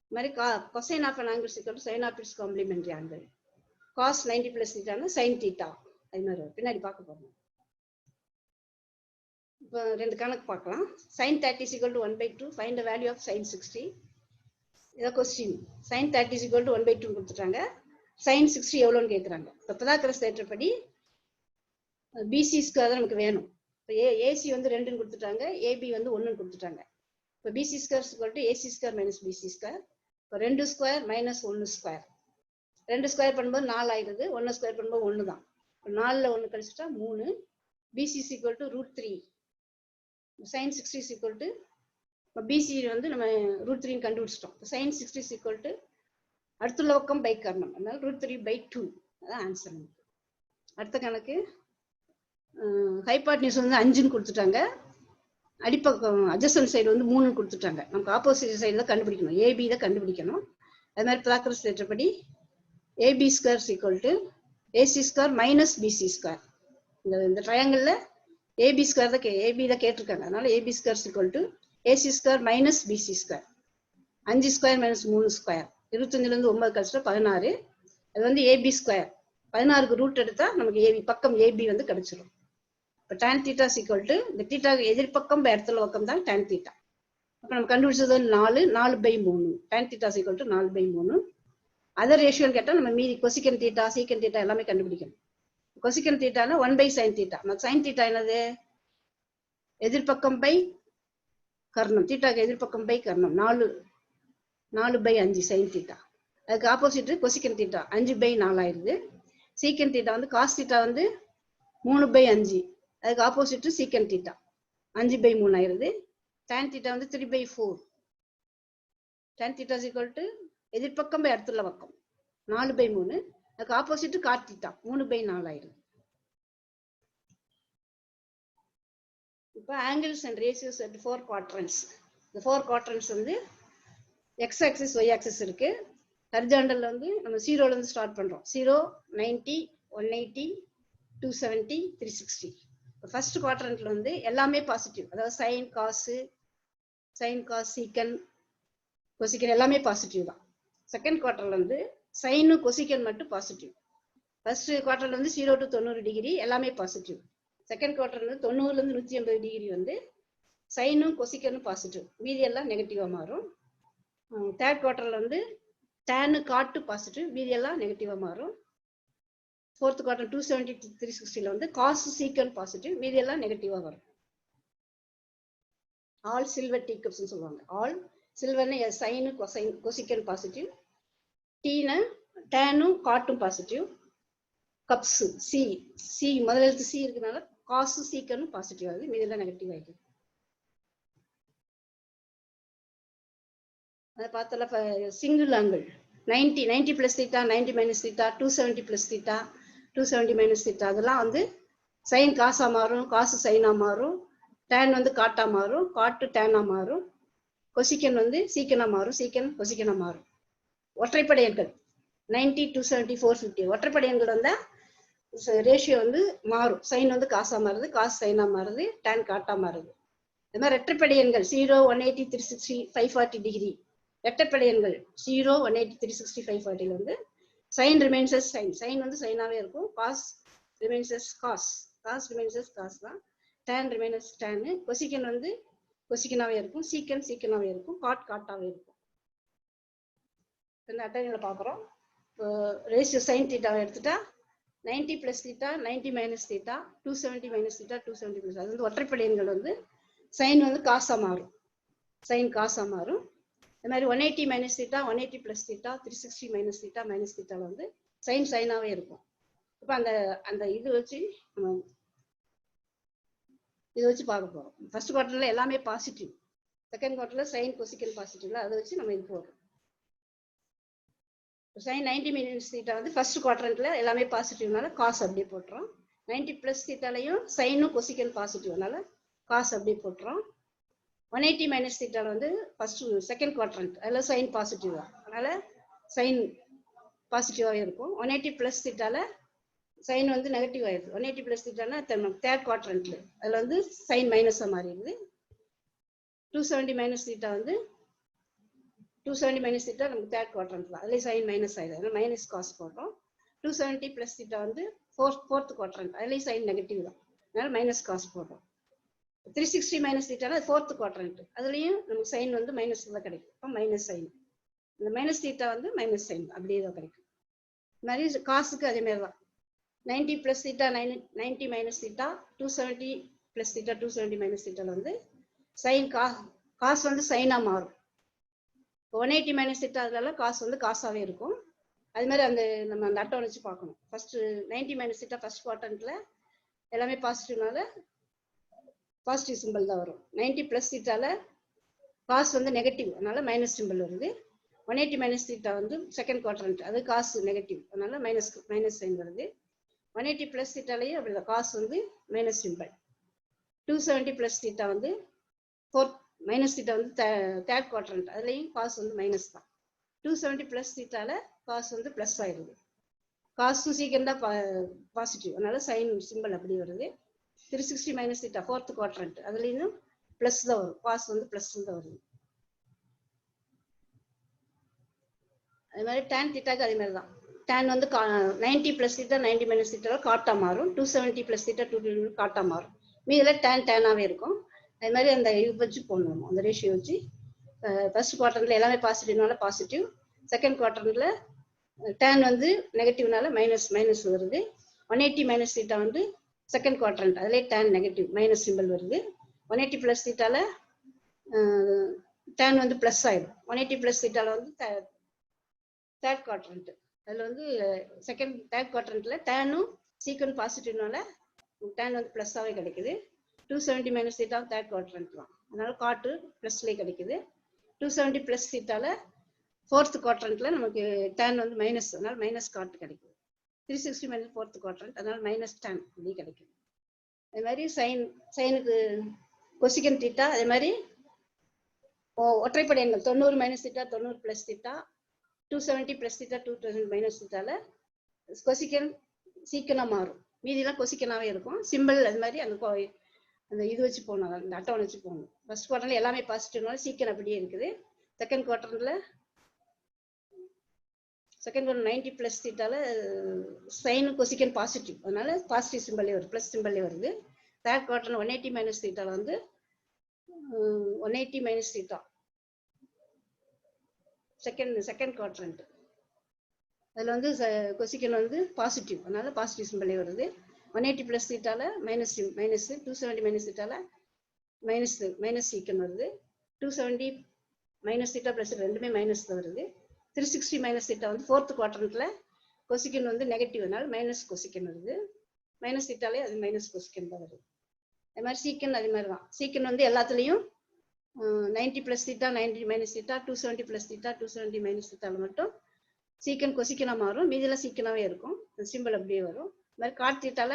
அது மாதிரி cosine of an angle is equal to sin of its complementary angle. Cos 90 plus theta na sin theta அது மாதிரி வரும். பின்னாடி பார்க்க போறோம். இப்போ ரெண்டு கணக்கு பார்க்கலாம். sin 30 is equal to 1/2. Find the value of sin 60. இத question. sin 30 is equal to 1/2 கொடுத்துட்டாங்க. sin 60 எவ்வளோன்னு கேட்குறாங்க. இப்போ பிதாகரஸ் தேற்றப்படி BC ஸ்கொயர் தான் நமக்கு வேணும். இப்போ AC வந்து 2ன்னு கொடுத்துட்டாங்க, AB வந்து 1ன்னு கொடுத்துட்டாங்க. இப்போ BC square equal to AC square minus BC square. இப்போ 2 ஸ்கொயர் மைனஸ் 1 ஸ்கொயர். 2 ஸ்கொயர் பண்ணும்போது 4 ஆயிடுது, 1 ஸ்கொயர் பண்ணும்போது 1 தான். இப்போ 4ல் 1 கழிச்சிட்டா 3. BC equal to √3. sin 60 equal to இப்போ BC வந்து நம்ம √3 கண்டுபிடிச்சிட்டோம். sin 60 இக்குவல் டு அடுத்துள்ள பக்கம் பை கர்ணம், அதனால √3/2 அதான் ஆன்சர். அடுத்த கணக்கு ஹைபாட்னியூஸ் வந்து 5ன்னு கொடுத்துட்டாங்க, அடிப்பக்கம் அட்ஜசன்ட் சைடு வந்து 3ன்னு கொடுத்துட்டாங்க. நமக்கு ஆப்போசிட் சைடு தான் கண்டுபிடிக்கணும், AB தான் கண்டுபிடிக்கணும். அது மாதிரி பிதாகரஸ் தேற்றப்படி AB square equal to AC square minus BC square. இந்த ட்ரையாங்கிளில் AB ஸ்கொயர் தான் AB தான் கேட்டிருக்காங்க, அதனால AB square equal to AC square minus BC square. 5 square minus 3 square, 25லேருந்து 9 கழிச்சிட்டா 16. அது வந்து AB ஸ்கொயர். 16க்கு ரூட் எடுத்தா நமக்கு AB பக்கம் AB வந்து கிடைச்சிடும். இப்போ tan theta is equal to இந்த தீட்டாக்கு எதிர்பக்கம் இடத்துல பக்கம் தான் tan theta. அப்போ நம்ம கண்டுபிடிச்சது 4/3. tan theta is equal to 4/3. Other ரேஷியோன்னு கேட்டால் நம்ம மீதி கொசிக்கன் தீட்டா சீக்கன் தீட்டா எல்லாமே கண்டுபிடிக்கணும். கொசிக்கன் தீட்டானா 1/sin theta. நம்ம sin theta என்னது? எதிர்பக்கம் பை கர்ணம். தீட்டாக்கு எதிர்பக்கம் பை கர்ணம் 4/5 sin theta. அதுக்கு ஆப்போசிட் கொசிக்கன் தீட்டா 5/4 ஆயிடுது. சீக்கன் தீட்டா வந்து காஸ் தீட்டா வந்து 3/5. அதுக்கு ஆப்போசிட் சீக்கன் தீட்டா 5/3 ஆயிருது. tan தீட்டா வந்து 3/4. tan theta is equal to எதிர்பக்கம் பை அடுத்துள்ள பக்கம் 4/3. அதுக்கு ஆப்போசிட் காட் தீட்டா 3/4 ஆயிருது. இப்போ ஆங்கிள்ஸ் அண்ட் ரேஷியோஸ் அட் 4 குவாட்ரண்ட்ஸ். இந்த 4 குவாட்ரண்ட்ஸ் வந்து எக்ஸ் ஆக்சிஸ் ஒய் ஆக்சிஸ் இருக்கு. ஹரிசாண்டல்ல வந்து நம்ம 0ல இருந்து ஸ்டார்ட் பண்றோம். 0, 90, 180, 270, 360. ஃபர்ஸ்ட் குவாட்ரண்ட்ல வந்து எல்லாமே பாசிட்டிவ், அதாவது சைன் காஸ் சீக்கன் கொசிக்கன் எல்லாமே பாசிட்டிவ் தான். செகண்ட் குவார்டர்ல வந்து சைனு கொசிக்கன் மட்டும் பாசிட்டிவ். ஃபர்ஸ்ட் குவார்டர்ல வந்து 0 to 90 டிகிரி எல்லாமே பாசிட்டிவ். செகண்ட் குவார்டர்ல 90லேருந்து 180 டிகிரி வந்து சைனும் கொசிக்கனும் பாசிட்டிவ், மீதி எல்லாம் நெகட்டிவா மாறும். தேர்ட் குவார்டர்ல வந்து டேனு காட்டு பாசிட்டிவ், மீதி எல்லாம் நெகட்டிவா மாறும். ஃபோர்த் குவார்டர் 270 to 360ல வந்து காஸ் சீக்கன் பாசிட்டிவ், மீதி எல்லாம் நெகட்டிவா வரும். ஆல் சில்வர் டீ கப்ஸ் சொல்லுவாங்க. ஆல் சில்வர்னு சைனு கொசிக்கன் பாசிட்டிவ், டீனு டேனும் காட்டும் பாசிட்டிவ், கப்ஸ் சி முதல் எழுத்து சி இருக்கிறதுனால காசு சீக்கனும் பாசிட்டிவ் ஆகுது, மீதி எல்லாம் நெகட்டிவ் ஆயிடுது. அதை பார்த்தல single angle 90 plus theta, 90 minus theta, 270 plus theta, 270 minus theta அதெல்லாம் வந்து சைன் காசா மாறும், காசு சைனா மாறும், டேன் வந்து காட்டா மாறும், காட்டு டேனா மாறும், கொசிக்கன் வந்து சீக்கனா மாறும், சீக்கன் கொசிக்கனா மாறும். ஒற்றைப்படை எண்கள் 90, 270, 450 ஒற்றைப்படை எண்கள் வந்தா ரேஷியோ வந்து மாறும். சைன் வந்து காசா மாறுது, காசு சைனா மாறுது, டேன் காட்டா மாறுது. அது மாதிரி இரட்டைப்படை எண்கள் 0, 180, 360, 540 டிகிரி இரட்டைப்படை எண்கள் 0, 180, 360, 540 வந்து sine remains as sine, sine வந்து சைனாவே இருக்கும், cos remains as cos, cos remains as cos தான், tan remains as tan, cosecant வந்து கொசிக்கனாவே இருக்கும், சீக்கன் சீக்கனாவே இருக்கும், காட் காட்டாவே இருக்கும். இந்த அட்டவணையில் பார்க்குறோம். ரேஷியோ சைன் தீட்டாவை எடுத்துட்டா 90 plus theta, 90 minus theta, 270 minus theta, 270 plus, அது வந்து ஒற்றைப்படை எண்கள் வந்து சைன் வந்து காசா மாறும், சைன் காசா மாறும். அது மாதிரி 180 minus theta, 180 plus theta, 360 minus theta, minus தீட்டால வந்து சைன் சைனாவே இருக்கும். இப்போ அந்த அந்த இது வச்சு நம்ம இதை வச்சு பார்க்க போறோம். ஃபர்ஸ்ட் குவார்டர்ல எல்லாமே பாசிட்டிவ், செகண்ட் குவார்டர்ல சைன் கொசிக்கன் பாசிட்டிவ்ல, அதை வச்சு நம்ம இது போடுறோம். சைன் 90 மைனஸ் தீட்டா வந்து ஃபர்ஸ்ட் குவாட்ரண்ட்ல எல்லாமே பாசிட்டிவ்னால காசு அப்படியே போட்டுறோம். 90 பிளஸ் தீட்டாலையும் சைனும் கொசிக்கன் பாசிட்டிவ்னால காசு அப்படியே போட்டுறோம். 180 மைனஸ் தீட்டால வந்து ஃபர்ஸ்ட் செகண்ட் குவாட்ரண்ட் அதில் சைன் பாசிட்டிவ் தான், அதனால சைன் பாசிட்டிவாகவே இருக்கும். 180 பிளஸ் தீட்டால சைன் வந்து நெகட்டிவ் ஆயிடுது. 180 பிளஸ் தீட்டானா தேர்ட் குவாட்ரண்ட்ல அதில் வந்து சைன் மைனஸாக மாறிடுது. 270 மைனஸ் தீட்டா வந்து 270 மைனஸ் தீட்டா நமக்கு தேர்ட் குவாட்ரண்ட் தான், அதுலேயே சைன் மைனஸ் ஆயிடுது, மைனஸ் காசு போடுறோம். 270 பிளஸ் தீட்டா வந்து ஃபோர்த் குவாட்ரண்ட், அதுலேயும் சைன் நெகட்டிவ் தான், அதனால மைனஸ் காசு போடுறோம். 360 மைனஸ் தீட்டானா ஃபோர்த் குவாட்ரண்ட், அதுலேயும் நமக்கு சைன் வந்து மைனஸ் தான் கிடைக்கும், அப்போ மைனஸ் சைன். இந்த மைனஸ் தீட்டா வந்து மைனஸ் சைன் அப்படியே தான் கிடைக்கும். இது மாதிரி காசுக்கு அதே மாதிரி தான். 90 plus theta, 90 minus theta, 270 plus theta, 270 minus தீட்டால வந்து சைன் காசு வந்து சைனா மாறும். 180 மைனஸ் தீட்டா அதனால காசு வந்து காசாவே இருக்கும். அது மாதிரி அந்த நம்ம அந்த அட்டை வச்சு பார்க்கணும். ஃபர்ஸ்ட் 90 மைனஸ் தீட்டா ஃபர்ஸ்ட் குவாட்ரண்ட்ல எல்லாமே பாசிட்டிவ்னால பாசிட்டிவ் சிம்பிள் தான் வரும். 90 பிளஸ் தீட்டால காசு வந்து நெகட்டிவ், அதனால மைனஸ் சிம்பிள் வருது. 180 மைனஸ் தீட்டா வந்து செகண்ட் குவாட்ரண்ட், அது காசு நெகட்டிவ், அதனால மைனஸ் சைன் வருது. 180 பிளஸ் தீட்டாலேயும் அப்படி காசு வந்து மைனஸ் சிம்பிள். 270 பிளஸ் தீட்டா வந்து ஃபோர்த் மைனஸ் தீட்டா வந்து தேர்ட் குவாட்ரண்ட், அதுலேயும் காசு வந்து மைனஸ் தான். 270 பிளஸ் தீட்டால காசு வந்து பிளஸ் ஆயிடுது, காசும் சீக்கிரம் தான் பாசிட்டிவ், அதனால சைன் சிம்பிள் அப்படி வருது. 360 மைனஸ் தீட்டா ஃபோர்த் குவாட்ரண்ட், அதுலேயும் பிளஸ் தான் வரும், காசு வந்து பிளஸ் தான் வருது. அது மாதிரி டேன் தீட்டாக்கு அதே மாதிரி தான். டேன் வந்து 90 பிளஸ் தீட்டா 90 மைனஸ் தீட்டா காட்டா மாறும், 270 பிளஸ் தீட்டா 220 காட்டா மாறும், மீதில் டேனாவே இருக்கும். அது மாதிரி அந்த இது வச்சு போடணும், அந்த ரேஷியோ வச்சு. ஃபர்ஸ்ட் குவார்டர்ல எல்லாமே பாசிட்டிவ்னால பாசிட்டிவ், செகண்ட் குவார்டர்ல டேன் வந்து நெகட்டிவ்னால மைனஸ் வருது. 180 மைனஸ் தீட்டா வந்து செகண்ட் குவாட்ரண்ட், அதுலேயே டேன் நெகட்டிவ் மைனஸ் சிம்பிள் வருது. 180 பிளஸ் தீட்டால டேன் வந்து பிளஸ் ஆயிடும். 180 பிளஸ் தீட்டால வந்து தேர்ட் குவாட்ரண்ட், அதில் வந்து தேர்ட் குவாட்ரண்ட்ல டேனும் சீக்கன் பாசிட்டிவ்னால டேன் வந்து பிளஸ்ஸாகவே கிடைக்குது. 270 மைனஸ் தீட்டா தேர்ட் குவாட்ரண்ட் தான், அதனால காட்டு பிளஸ்லேயே கிடைக்குது. 270 பிளஸ் தீட்டால ஃபோர்த் குவாட்ரண்ட்ல நமக்கு டேன் வந்து மைனஸ், அதனால மைனஸ் காட்டு கிடைக்குது. 360 மைனஸ் ஃபோர்த் குவாட்ரண்ட், அதனால மைனஸ் டேன் அப்படி கிடைக்குது. அதே மாதிரி சைனுக்கு கொசிக்கன் தீட்டா அதே மாதிரி ஒற்றைப்படை எண்கள் 90 minus theta, 90 plus theta, 270 plus theta, 220 minus தீட்டால கொசிக்கன் சீக்கனா மாறும், மீதிலாம் கொசிக்கனாவே இருக்கும். சிம்பிள் அது மாதிரி அந்த இது வச்சு போகணும், அந்த அட்டவணை வச்சு போகணும். ஃபர்ஸ்ட் குவார்டர்ல எல்லாமே பாசிட்டிவ்னால சீக்கன் அப்படியே இருக்குது. செகண்ட் குவார்டர்ல 90 பிளஸ் தீட்டால சைன் கொசிக்கன் பாசிட்டிவ், அதனால பாசிட்டிவ் சிம்பிளே வருது, பிளஸ் சிம்பிளே வருது. தேர்ட் குவார்டர்ல 180 மைனஸ் தீட்டால வந்து 180 மைனஸ் தீட்டா செகண்ட் குவாட்ரண்ட், அதில் வந்து கொசிக்கன் வந்து பாசிட்டிவ், அதனால பாசிட்டிவ் சிம்பிளே வருது. 180 பிளஸ் தீட்டால மைனஸ் 270 மைனஸ் தீட்டால மைனஸ் சீக்கன் வருது. 270 மைனஸ் தீட்டா பிளஸ் ரெண்டுமே மைனஸ் தான் வருது. 360 மைனஸ் தீட்டா வந்து ஃபோர்த் குவாட்ரண்ட்ல கொசிக்கன் வந்து நெகட்டிவ், அதனால மைனஸ் கொசிக்கன் வருது. மைனஸ் தீட்டாலே அது மைனஸ் கொசிக்கன் தான் வருது. அது மாதிரி சீக்கன் அதே மாதிரி தான். சீக்கன் வந்து எல்லாத்துலேயும் 90 plus theta 90 minus theta, 270 plus theta 270 minus தீட்டால மட்டும் சீக்கன் கொசிக்கனா மாறும், மீதியெல்லாம் சீக்கனாவே இருக்கும், சிம்பிள் அப்படியே வரும். மாதிரி காட் தீட்டால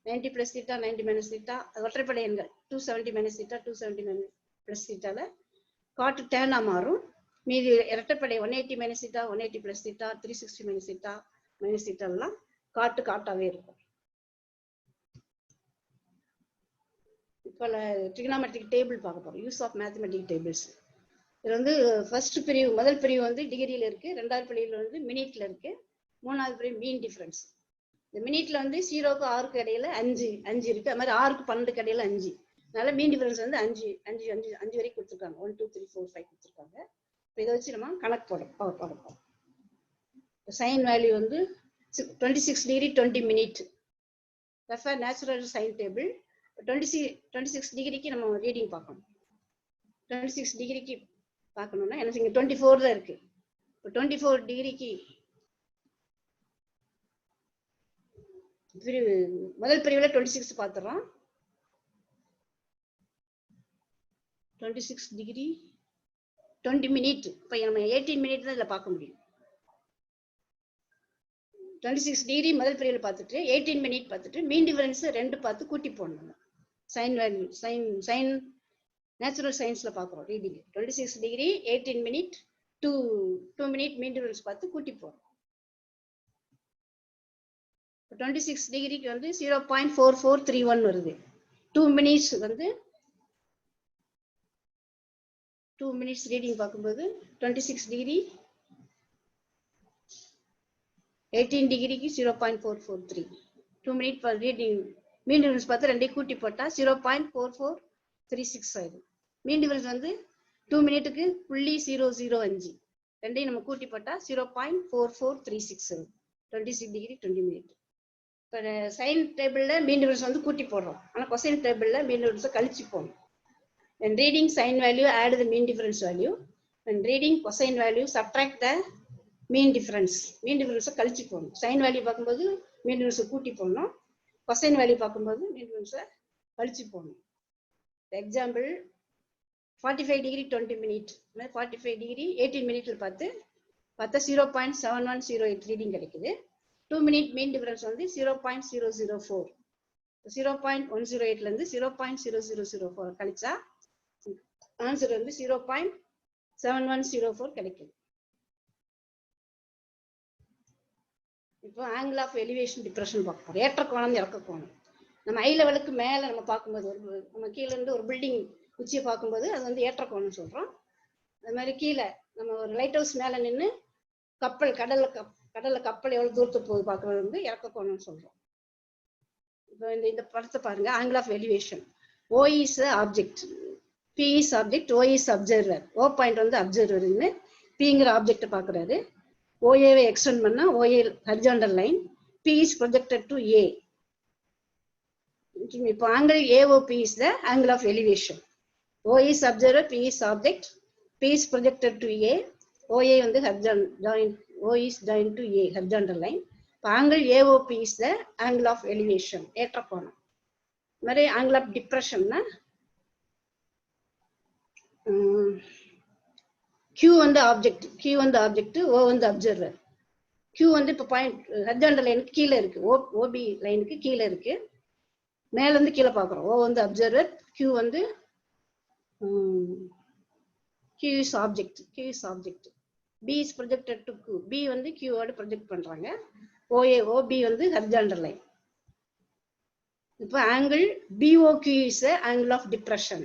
90 பிளஸ் தீட்டா 90 மைனஸ் தீட்டா ஒற்றைப்படை எண்கள் 270 மைனஸ் தீட்டா 270 பிளஸ் தீட்டால காட்டு டேனா மாறும். மீதி இரட்டைப்படை 180 minus theta 180 plus theta 360 minus theta minus தீட்டாலாம் காட்டாவே இருக்கும். இப்போ ட்ரிகனாமெட்ரிக் டேபிள் பார்க்க போறோம். Use of mathematic tables. இது வந்து ஃபர்ஸ்ட் பிரிவு, முதல் பிரிவு வந்து டிகிரியில இருக்கு, ரெண்டாவது பிரிவுல வந்து மினிட்ல இருக்கு, மூணாவது பிரிவு மீன் டிஃபரன்ஸ். இந்த மினிட்ல வந்து 0க்கு 6க்கு இடையில 5 இருக்கு, அது மாதிரி 6க்கு 12க்கு இடையில 5. அதனால மீன் டிஃபரன்ஸ் வந்து 5 வரைக்கும் கொடுத்துருக்காங்க. 1 2 3 4 5 கொடுத்துருக்காங்க. இப்போ இதை வச்சு நம்ம கணக்கு போடணும். சைன் வேல்யூ வந்து 26 degree 20 minute. Refer natural sine table. 26 டிகிரிக்கு நம்ம ரீடிங் பார்க்கணும். 26 டிகிரிக்கு பார்க்கணும்னா எனக்கு இங்க 24 தான் இருக்கு. இப்போ 24 டிகிரிக்கு முதல் பிரிவுல 26 பார்த்துறோம். 26 டிகிரி 20 மினிட். இப்போ நம்ம 18 மினிட் தான் இதில் பார்க்க முடியும். 26 டிகிரி முதல் பிரிவில் பார்த்துட்டு 18 மினிட் பார்த்துட்டு மீன் டிஃபரன்ஸ் 2 பார்த்து கூட்டி போடணும். சைன் வேல்யூ சைன் நேச்சுரல் சயின்ஸ்ல பார்க்குறோம் ரீடிங். 26 டிகிரி 18 மினிட் 2 மினிட் மீன் டிஃபரன்ஸ் பார்த்து கூட்டி போடுறோம். 26 டிகிரிக்கு வந்து 0.4431 வருது. 2 மினிட்ஸ் வந்து 2 மினிட்ஸ் ரீடிங் பார்க்கும்போது 26 டிகிரி 18 டிகிரிக்கு 0.443. 2 மினிட் ரீடிங் மீன் டிஃபரன்ஸ் பார்த்து ரெண்டையும் கூட்டி போட்டா 0.4436 ஆயிடும். மீன் டிஃபரன்ஸ் வந்து 2 மினிட்டுக்கு 0.005. ரெண்டையும் நம்ம கூட்டி போட்டா 0.4436 ஆயிடும். 26 டிகிரி 20 மினிட். இப்போ சைன் டேபிள்ல மீன் டிஃபரன்ஸ் வந்து கூட்டி போடுறோம், ஆனால் கொசைன் டேபிள்ல மீன் டிஃபரன்ஸை கழிச்சு போகணும். When reading sin value, add the mean difference value. When reading cosine value, subtract the mean difference. Mean difference கழிச்சு போகணும். சைன் வேல்யூ பார்க்கும்போது மீன் டிஃபரன்ஸை கூட்டி போடணும், கொசைன் வேல்யூ பார்க்கும்போது மீன் டிஃபரன்ஸை கழிச்சு போகணும். எக்ஸாம்பிள் 45 டிகிரி 20 மினிட், 45 டிகிரி 18 மினிட்ல பார்த்தா 0.7108 ரீடிங் கிடைக்குது. 2 மினிட் மீன் டிஃபரன்ஸ் வந்து 0.004. 0.108ல இருந்து 0.0004 கழிச்சா ஆன்சர் வந்து 0.7104 கிடைக்குது. இப்போ ஆங்கிள் ஆஃப் எலிவேஷன் டிப்ரெஷன் பார்ப்போம். ஏற்ற கோணம் இறக்க கோணம். நம்ம ஐ லெவலுக்கு மேல நம்ம பார்க்கும்போது நம்ம கீழே இருந்து ஒரு பில்டிங் உச்சியை பார்க்கும்போது அது வந்து ஏற்ற கோணம் சொல்றோம். அது மாதிரி கீழே நம்ம ஒரு லைட் ஹவுஸ் மேல நின்று கடல்ல கப்பல் எவ்வளவு தூரத்து போகுது பார்க்கறது வந்து இறக்க கோணம் சொல்றோம். இப்போ இந்த படத்தை பாருங்க. Angle of elevation. O is object, P is object, O is observer. O point வந்து அப்சர்வர்னு Pங்கிற ஆப்ஜெக்ட் பாக்குறாரு. OA எக்ஸ்டெண்ட் பண்ணா OA horizontal line, P is projected to A. இப்போ angle AOP is the angle of elevation. O is observer, P is object, P is projected to A, OA வந்து O is joined to A horizontal line. Angle AOP is the angle of elevation, ஏற்ற கோணம். மாதிரி angle of depression னா Q வந்து object, Q வந்து object, O வந்து observer. Q வந்து இப்போ பாயிண்ட் ஹரிசாண்டல் லைனுக்கு கீழே இருக்கு, OB லைனுக்கு கீழே இருக்கு, மேல இருந்து கீழே பார்க்குறோம். O வந்து அப்சர்வர், Q வந்து Q is object, B is projected to Q, B வந்து Q ஓட ப்ரொஜெக்ட் பண்றாங்க. OB வந்து ஹரிசாண்டல் லைன். இப்போ angle BOQ is the angle of depression.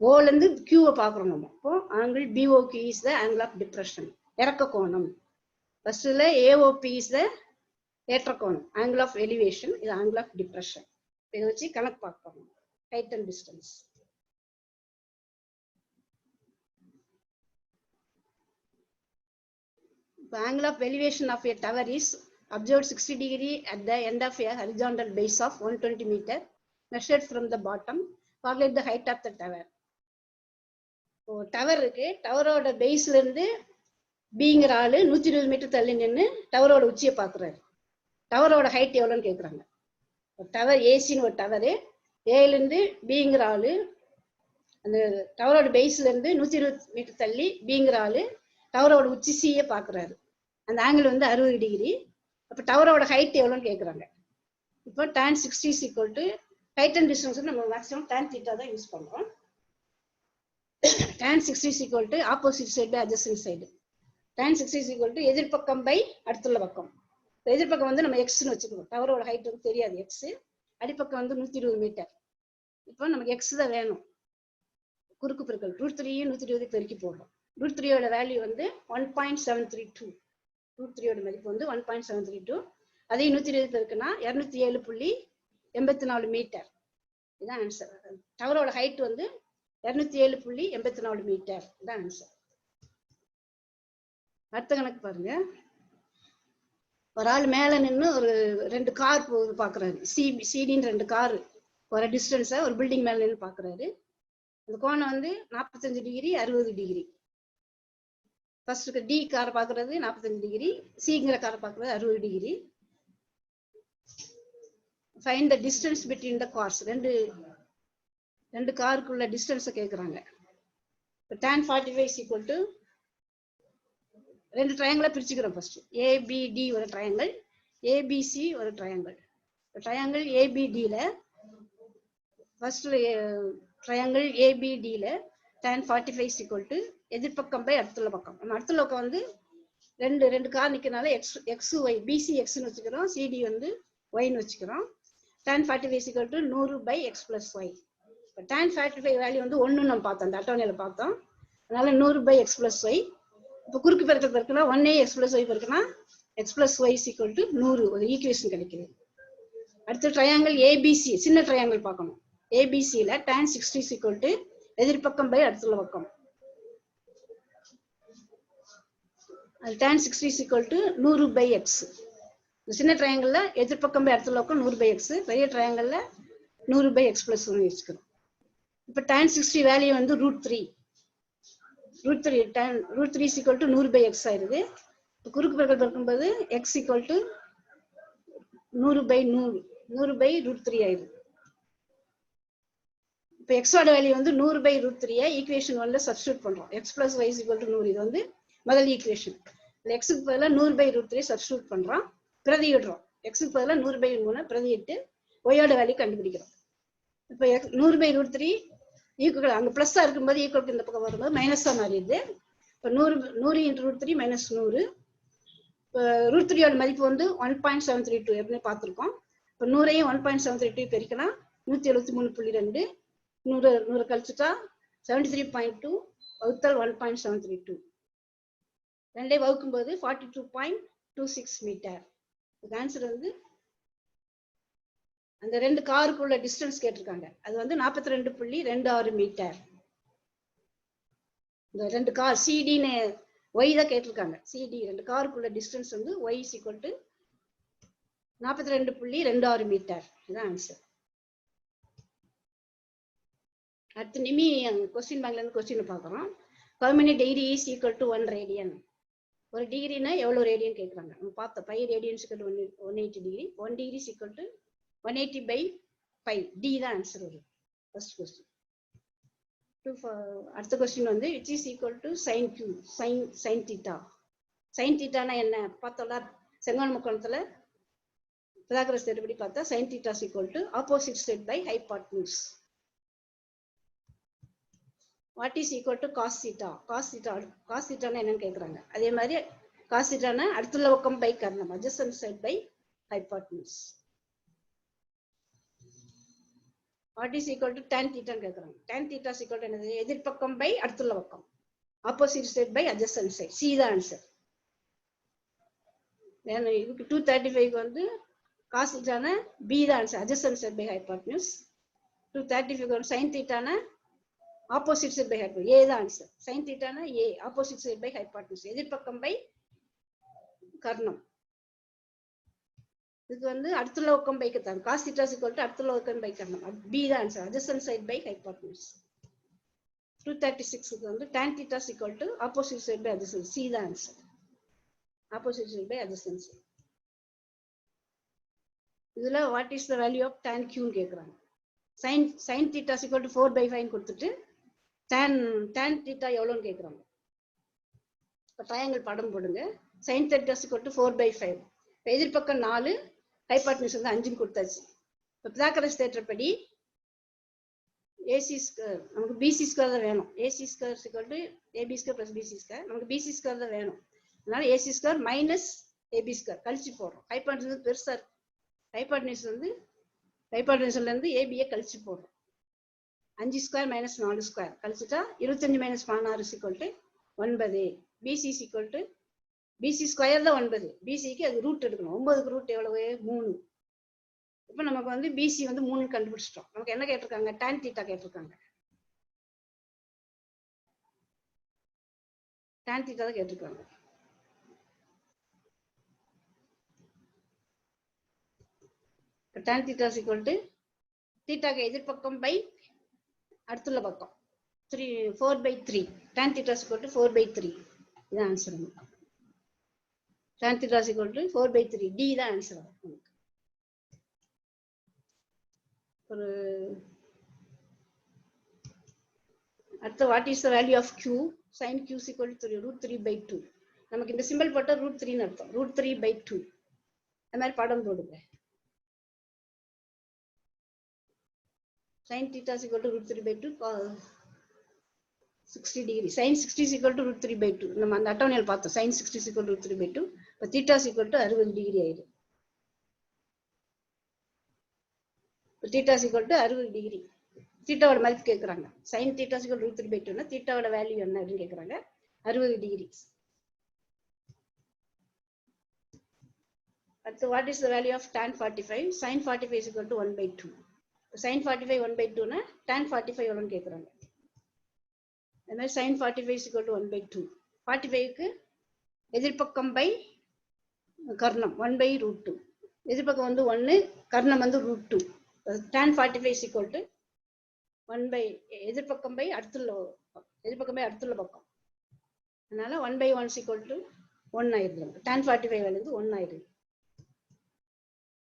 ஓல இருந்து Qவை பார்க்குறோம் நம்ம. இப்போ angle BOQ is the angle of depression, இறக்க கோணம். ஃபர்ஸ்ட்ல AOP is the ஏற்ற கோணம், angle of elevation, இது angle of depression. இதை வச்சு கணக்கு பார்க்கணும். height and distance. The angle of elevation of a tower is observed 60 degree at the end of a horizontal base of 120 meter, measured from the bottom. Calculate the height of the tower. Tower இருக்கு, டவரோட பேஸ்ல இருந்து பிங்கிற ஆளு 120 metre தள்ளி நின்று டவரோட உச்சியை பாக்குறாரு. டவரோட height எவ்வளோன்னு கேக்குறாங்க. டவர் ஏசின்னு ஒரு டவரு, ஏல இருந்து பிங்கிற ஆளு அந்த டவரோட பேஸ்ல இருந்து 120 மீட்டர் தள்ளி பிங்கிற ஆளு டவரோட உச்சி சியை பாக்குறாரு. அந்த ஆங்கிள் வந்து 60 டிகிரி. அப்ப டவரோட ஹைட் எவ்வளோன்னு கேக்குறாங்க. இப்போ tan 60 is equal to height and distance நம்ம மேக்ஸிமம் tan theta தான் யூஸ் பண்றோம். tan 60 is equal to opposite side by adjacent side. tan 60 is equal to எதிர்பக்கம் by அடுத்துள்ள பக்கம். எதிர்பக்கம் வந்து நம்ம x னு வச்சுக்கணும். டவரோட ஹைட் வந்து தெரியாது x. அடிப்பக்கம் வந்து 120 மீட்டர். இப்போ நமக்கு x தான் வேணும். குறுக்கு பெருக்கல் √3 120 பெருக்கி போடுறோம். √3 ஓட வேல்யூ வந்து 1.732. √3 ஓட மதிப்பு வந்து 1.732. அதே 120 பெருக்குனா 207.84 மீட்டர். இதான் ஆன்சர். டவரோட ஹைட் வந்து 207.84 மீட்டர். இதான் ஆன்சர். அடுத்த கணக்கு பாருங்க. ஒரு ஆள் மேல நின்று ஒரு 2 கார் போகுது பாக்குறாரு. சிடின்னு 2 கார் ஒரு டிஸ்டன்ஸை ஒரு பில்டிங் மேல நின்று பாக்குறாரு. அந்த கோணம் வந்து 45 டிகிரி 60 டிகிரி. ஃபர்ஸ்ட் டி காரை பாக்குறது 45 டிகிரி, சிங்கிற காரை பாக்குறது 60 degree. Find the distance between the cars. ரெண்டு காருக்குள்ள டிஸ்டன்ஸை கேட்குறாங்க. tan 45 is equal to 2 ட்ரையாங்கிளை பிரிச்சுக்கிறோம். ஃபர்ஸ்ட் ஏபிடி ஒரு ட்ரையாங்கிள், ஏபிசி ஒரு ட்ரையாங்கிள். ட்ரையாங்கிள் ஏபிடியில் ஃபர்ஸ்ட் ட்ரையாங்கிள் ஏபிடியில் tan 45 is equal to எதிர்பக்கம் பை அடுத்துள்ள பக்கம். நம்ம அடுத்துள்ள பக்கம் வந்து ரெண்டு கார் நிற்கிறனால எக்ஸ் ஒய், பிசி எக்ஸ்ன்னு வச்சுக்கிறோம், சிடி வந்து ஒய்ன்னு வச்சுக்கிறோம். tan 45 is equal to 100 by x plus y. இப்போ tan 45 வேல்யூ வந்து 1 நம்ம பார்த்தோம், அந்த அட்டவணையில் பார்த்தோம். அதனால 100 by x plus y. இப்போ குறுக்கு பெருக்கல் பெருக்குனா 1a x plus y பெருக்குனா x plus y is equal to 100 ஒரு ஈக்குவேஷன் கிடைக்குது. அடுத்து ட்ரையாங்கிள் ஏபிசி, சின்ன ட்ரையாங்கிள் பார்க்கணும். ஏபிசியில் tan 60 is equal to எதிர்பக்கம் பை அடுத்துள்ள பக்கம். அது tan 60 is equal to 100 by x. சின்ன ட்ரையாங்கிள்ல எதிர்பக்கம் பை அடுத்துள்ள பக்கம் 100 by x, பெரிய ட்ரையாங்கிள்ல 100 by x plus 1 வச்சுக்கிறோம். இப்போ tan 60 வேல்யூ வந்து √3 is equal to 100 by x ஆயிருது. குறுக்கு பெருக்கல் பெருக்கும்போது x equal to 100 by √3 ஆயிருது. இப்போ எக்ஸோட வேல்யூ வந்து 100 by √3 ஈக்குவேஷன் 1ல சப்ஸ்டியூட் பண்றோம். x plus y is equal to 100. இது வந்து முதல் ஈக்குவேஷன். எக்ஸுக்கு பதிலாக 100 by √3 சப்ஸ்டியூட் பண்றோம், பிரதியிடுறோம். எக்ஸுக்கு பதிலாக 100 by 3 பிரதியிட்டு ஒய்யோட வேல்யூ கண்டுபிடிக்கிறோம். இப்போ 100 by √3 ஈக்குவல் அங்கே ப்ளஸ்ஸா இருக்கும்போது ஈக்குவல் இந்த பக்கம் வரும்போது மைனஸா மாறிடுது. இப்போ 100 × √3 மைனஸ் 100. இப்போ √3 மதிப்பு வந்து 1.732 எப்படின்னு பார்த்துருக்கோம். இப்போ 100ஐயும் 1.732 பெருக்கினா 173.2, 100 கழிச்சுட்டா 73.2 வகுத்தல் 1.732. ரெண்டே வகுக்கும்போது 42.26 மீட்டர். ஆன்சர் வந்து அந்த 2 காருக்குள்ள டிஸ்டன்ஸ் கேட்டிருக்காங்க. அது வந்து 42.26 மீட்டர். இந்த 2 கார் சிடின்னு ஒய் தான் கேட்டிருக்காங்க. சிடி 2 காருக்குள்ள டிஸ்டன்ஸ் வந்து y is equal to 42.26 metre. இதுதான் ஆன்சர். அடுத்து நிமி கொஸ்டின் பேங்க்ல இருந்து கொஸ்டின் பார்க்குறோம். how many degree is equal to 1 radian? ஒரு டிகிரினா எவ்வளவு ரேடியன் கேட்குறாங்க. நம்ம பார்த்தோம் 5 radians equal to 180 degree. 1 degree is equal to 180 by 5. D தான் ஆன்சர் வரும். First question. அடுத்த கொஸ்டின் வந்து which is equal to sin q, sin theta. sin thetaனா என்ன பார்த்தோம்ல, செங்கோண முக்கோணத்துல பிதாகரஸ் தேற்றப்படி பார்த்தா sin theta is equal to opposite side by hypotenuse. what is equal to cos theta? cos theta னா என்னன்னு கேக்குறாங்க. அதே மாதிரி cos theta னா அடுத்துள்ள பக்கம் பை கர்ணம், adjacent side by hypotenuse. what is equal to tan theta ன்னு கேக்குறாங்க. tan theta is equal to என்னது, எதிர்பக்கம் பை அடுத்துள்ள பக்கம், opposite side by adjacent side. C தான் ஆன்சர். இதுக்கு 235 வந்து cos theta னா B தான் answer, adjacent side by hypotenuse. 235 வந்து sin theta னா opposite side by hypotenuse. A தான் ஆன்சர். sin theta னா A, opposite side by hypotenuse, எதிர்பக்கம் பை கர்ணம். இதுக்கு வந்து அடுத்துள்ள பக்கம் பை கர்ணம், cos theta is equal to அடுத்துள்ள பக்கம் பை கர்ணம். B தான் answer, adjacent side by hypotenuse. 236 க்கு வந்து tan theta is equal to opposite side by adjacent. C தான் answer, opposite side by adjacent. இதுல what is the value of tan q ன்னு கேக்குறாங்க. sin theta is equal to 4/5 கொடுத்துட்டு tan theta எவ்வளவுன்னு கேக்குறாங்க. இப்போ ட்ரையாங்கிள் படம் போடுங்க. sin theta is equal to 4/5. எதிர்பக்கம் 4, ஹைபாட்னியூஸ் வந்து 5 கொடுத்தாச்சு. இப்போ பித்தாகரஸ் தேற்றம் படி ஏசி ஸ்கொயர் நமக்கு பிசி ஸ்கொயர் தான் வேணும். AC square equal to AB square plus BC square, நமக்கு பிசி ஸ்கொயர் தான் வேணும். அதனால AC square minus AB square கழிச்சு போடுறோம். ஹைபாட்னியூஸ் வந்து பெருசா இருக்கு. ஹைபாட்னியூஸ்ல இருந்து ஏபியை கழிச்சு போடுறோம். 5 ஸ்கொயர் மைனஸ் 4 ஸ்கொயர் கழிச்சுட்டா 25 minus 16 equal to 9. PC equal to PC square தான் 9. பிசிக்கு அது ரூட் எடுக்கணும். 9க்கு ரூட் எவ்வளவு? 3. இப்போ நமக்கு வந்து பிசி வந்து 3 கண்டுபிடிச்சிட்டோம். நமக்கு என்ன கேட்டிருக்காங்க? tan தீட்டா கேட்டிருக்காங்க. tan தீட்டா தான் கேட்டிருக்காங்க. tan தீட்டா ஈக்குவல் டு தீட்டாக்கு எதிர்பக்கம் பை அடுத்துள்ள பக்கம் 4/3. tan theta equal to 4/3. இதான் answer. tan theta is equal to 4/3. D தான் ஆன்சர். ஒரு அடுத்த what is the value of q? sin q is equal to √3/2. நமக்கு இந்த சிம்பிள் போட்டா √3 ன்னு அர்த்தம். √3/2 அந்த மாதிரி படம் போடுங்க. sin theta is equal to √3/2 60 degree. sin 60 is equal to √3/2. நம்ம அந்த அட்டவணையில் பார்த்தோம். sin 60 is equal to √3/2. இப்போ theta is equal to 60 degree ஆயிடும். இப்போ theta is equal to 60 degree. தீட்டாவோட மதிப்பு கேட்குறாங்க. sin theta is equal to √3/2 னா தீட்டாவோட வேல்யூ என்ன அப்படின்னு கேட்குறாங்க. 60 டிகிரி. அடுத்து what is the value of tan 45? sin 45 is equal to 1/2. sin 45 1/2 னா tan 45 எவ்வளோன்னு கேட்குறாங்க. அது மாதிரி sin 45 is equal to 1/2. 45க்கு எதிர்பக்கம் by கர்ணம் 1/√2. எதிர்பக்கம் வந்து 1, கர்ணம் வந்து √2. tan 45 is equal to 1 எதிர்பக்கம் by அடுத்துள்ள பக்கம். அதனால 1/1 is equal to 1 ஆயிடுது. tan 45 வந்து 1 ஆயிடுது.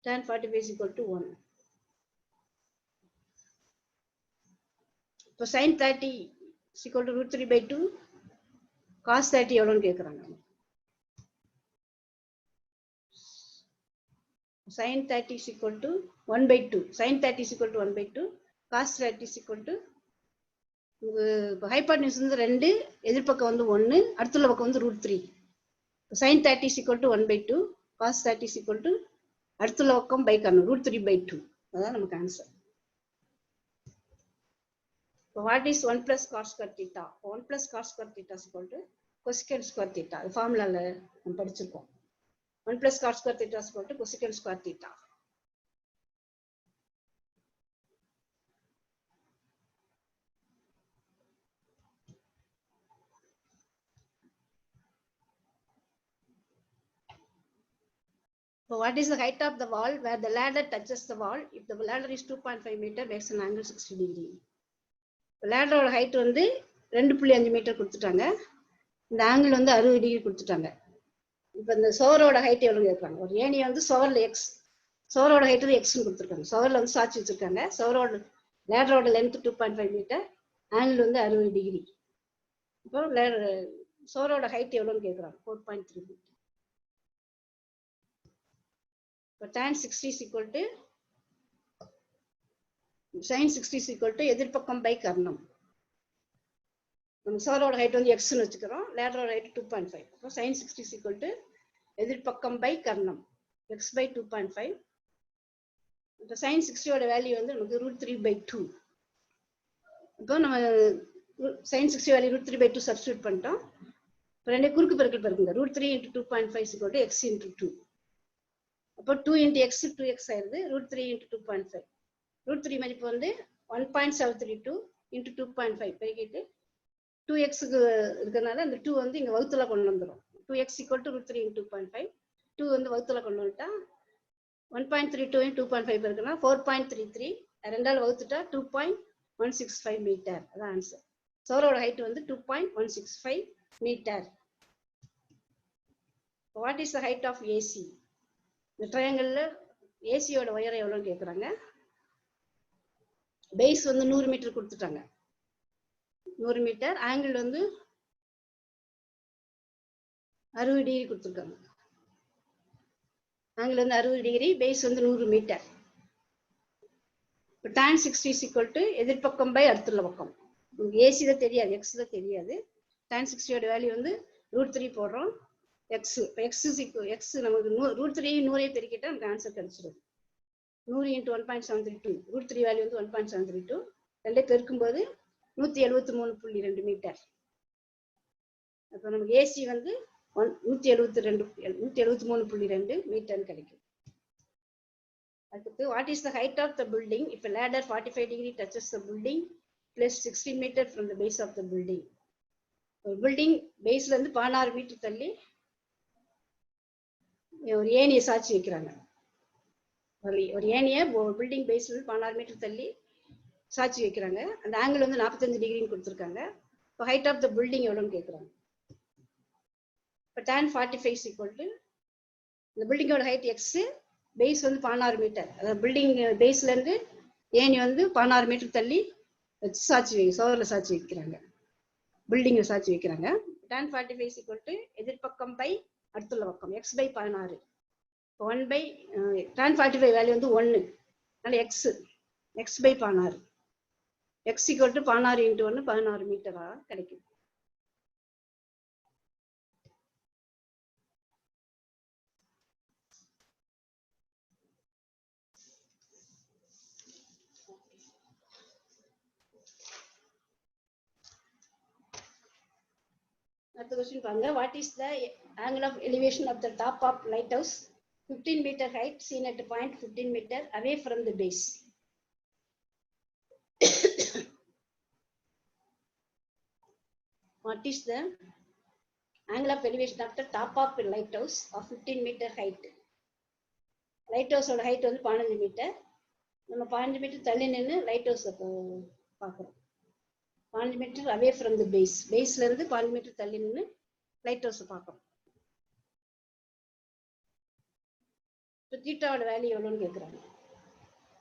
tan 45 is equal to 1. இப்போ sin 30 is equal to √3/2. cos 30 எவ்வளோன்னு கேட்குறாங்க. sin 30 is equal to 1/2. sin 30 is equal to 1/2. cos 30 is equal to hypotenuse வந்து 2, எதிர்பக்கம் வந்து 1, அடுத்துள்ள பக்கம் வந்து √3. sin 30 is equal to 1/2. cos 30 is equal to அடுத்துள்ள பக்கம் பை கர்ணம் √3/2. அதான் நமக்கு answer. What is 1 plus cos square theta? 1 plus cos square theta is equal to cosecant square theta. அது ஃபார்முலால நம்ம படிச்சிருக்கோம். 1 plus cos square theta is equal to cosecant square theta. So what is the height of the wall where the ladder touches the wall? If the ladder is 2.5 meter, makes an angle 60 degree. ladder height வந்து 2.5 metre கொடுத்துட்டாங்க. இந்த angle வந்து 60 degree கொடுத்துட்டாங்க. இப்போ இந்த சோரோட height எவ்வளவு கேட்குறாங்க. ஒரு ஏணியை வந்து சோரில் எக்ஸ், சோரோட ஹைட் வந்து எக்ஸ்ன்னு கொடுத்துருக்காங்க. சோரில் வந்து சாட்சி வச்சிருக்காங்க. சோரோட லேடரோட லென்த் 2.5 மீட்டர், ஆங்கிள் வந்து 60 டிகிரி. இப்போ சோரோட ஹைட் எவ்வளோன்னு கேட்குறாங்க. 4.3 மீட்டர். இப்போ tan 60 is equal to sin 60 is equal to எதிர்பக்கம் பை கர்ணம். நம்ம சோரோட ஹைட் வந்து எக்ஸ்ன்னு வச்சுக்கிறோம். லேடரோட ஹைட் 2.5. அப்போ sin 60 is equal to எதிர்பக்கம் பை கர்ணம் x by 2.5. இப்போ sin 60 வேல்யூ வந்து நமக்கு √3/2. இப்போ நம்ம sin 60 வேல்யூ √3/2 சப்ஸ்டியூட் பண்ணிட்டோம். இப்போ ரெண்டு குறுக்கு பெருக்கல் பெருக்குங்க. √3 × 2.5 is equal to x × 2. அப்போ 2 × x 2x ஆயிருது. √3 × 2.5. √3 மதிப்பு வந்து 1.732 × 2.5 பெருக்கிட்டு 2x இருக்கிறதுனால அந்த 2 வந்து இங்க வகுத்துல கொண்டு வந்துடும். 2x = √3 × 2.5. 2 வந்து வகுத்துல கொண்டு வந்துட்டா 1.32 × 2.5 இருக்குன்னா 4.33. ரெண்டால் வகுத்துட்டா 2.165 மீட்டர். அதான் ஆன்சர். சோரோட ஹைட் வந்து 2.165 metre. What is the height of AC? இந்த ட்ரையாங்கிள்ல ஏசியோட உயரம் எவ்வளோன்னு கேட்குறாங்க. பேஸ் வந்து 100 மீட்டர் கொடுத்துட்டாங்க. 100 மீட்டர். ஆங்கிள் வந்து 60 டிகிரி கொடுத்துருக்காங்க. ஆங்கிள் வந்து 60 டிகிரி, பேஸ் வந்து 100 metre. tan 60 is equal to எதிர்பக்கம் பை அடுத்துள்ள பக்கம். ஏசி தான் தெரியாது, எக்ஸ் தான் தெரியாது. tan 60 ஓட வேல்யூ வந்து √3 போடுறோம். எக்ஸ் எக்ஸ் எக்ஸ் நமக்கு √3 100 பெருக்கிட்டா நமக்கு ஆன்சர் கிடைச்சிடும். 100 × 1.732, √3 வேல்யூ வந்து 1.732, ரெண்டே பெருக்கும்போது 173.2 மீட்டர். அப்போ நமக்கு ஏசி வந்து 173.2 மீட்டர் கிடைக்கும். அடுத்து what is the height of the building if a ladder 45 degree touches the building plus 60 meter from the base of the building? ஒரு பில்டிங் பேஸ்ல இருந்து 16 மீட்டர் தள்ளி ஒரு ஏணியை சாட்சி வைக்கிறாங்க. ஒரு ஏணியை பில்டிங் பேஸ்ல இருந்து 16 மீட்டர் தள்ளி சாட்சி வைக்கிறாங்க. அந்த ஆங்கிள் வந்து 45 டிகிரின்னு கொடுத்துருக்காங்க. இப்போ ஹைட் ஆஃப் த பில்டிங் எவ்வளோன்னு கேட்குறாங்க. இப்போ tan 45 is equal to இந்த பில்டிங்கோட ஹைட் எக்ஸ், பேஸ் வந்து 16 மீட்டர். அதாவது பில்டிங் பேஸ்ல இருந்து ஏணி வந்து 16 மீட்டர் தள்ளி வச்சு சாட்சி சோதரில் சாட்சி வைக்கிறாங்க, பில்டிங்கை சாட்சி வைக்கிறாங்க. tan 45 is equal to எதிர்பக்கம் பை அடுத்துள்ள பக்கம் x பை 16. 1 பை tan 45 வேல்யூ வந்து 1, அதனால x பை 16, x equal to 16 × 1 16 மீட்டரா கிடைக்கும். அடுத்த கொஸ்டின் பாருங்க. What is the angle of elevation of the top of lighthouse 15 meter height seen at point 15 meter away from the base? What is the angle of elevation of the top of a lighthouse of 15 meter height? lighthouse ஓட height வந்து 15 metre. நம்ம 15 metre தள்ளி நின்று light house பார்க்குறோம். 15 metre away from the base, பேஸ்ல இருந்து 15 metre தள்ளி நின்று லைட் ஹவுஸ் பார்க்கணும். இப்போ தீட்டாவோட வேல்யூ எவ்வளோன்னு கேட்குறாங்க.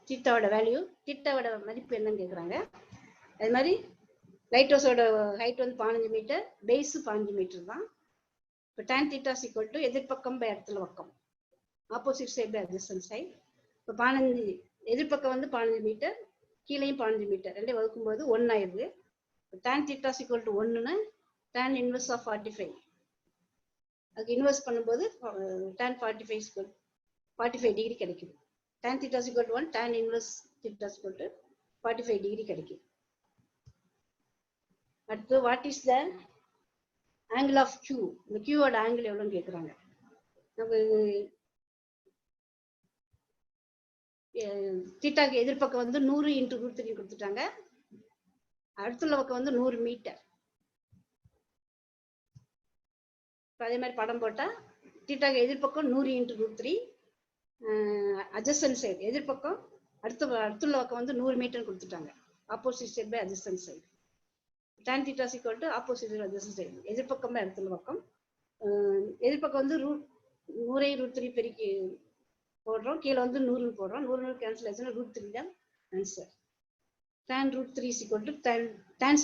தீட்டாவோட வேல்யூ, தீட்டாவோட மதிப்பு என்னன்னு கேட்குறாங்க. அது மாதிரி லைட் ஹவுஸோட ஹைட் வந்து 15 மீட்டர், பேஸு 15 மீட்டர் தான். இப்போ tan தீட்டா is equal to எதிர்பக்கம் பை இடத்துல பக்கம், opposite side by adjacent side. இப்போ 15 எதிர்பக்கம் வந்து 15 மீட்டர், கீழேயும் 15 மீட்டர், ரெண்டே வகுக்கும்போது 1 ஆயிடுது. tan theta is equal to 1னா tan inverse of 45, அதுக்கு இன்வெர்ஸ் பண்ணும்போது tan 45 டிகிரி கிடைக்கும். tan theta is equal to 1, tan inverse theta is equal to 45 degree கிடைக்கும். அடுத்து what is the angle of Q? இந்த Q ஓட ஆங்கிள் எவ்வளோன்னு கேட்குறாங்க. நமக்கு தீட்டாக்கு எதிர்பக்கம் வந்து 100 × √3 கொடுத்துட்டாங்க. அடுத்துள்ள பக்கம் வந்து 100 மீட்டர். அதே மாதிரி படம் போட்டா தீட்டாக்கு எதிர்பக்கம் 100 × √3, அட்ஜசன்ட் சைடு எதிர்பக்கம் அடுத்துள்ள பக்கம் வந்து 100 மீட்டர் கொடுத்துட்டாங்க, opposite side by adjacent side. tan theta is equal to opposite side adjacent side, எதிர்பக்கம் பை அடுத்துள்ள பக்கம். எதிர்பக்கம் வந்து 100 √3 பெருக்கி போடுறோம், கீழே வந்து 100 போடுறோம், 100 கேன்சல் ஆச்சுன்னா √3 தான் answer. tan √3 is equal to tan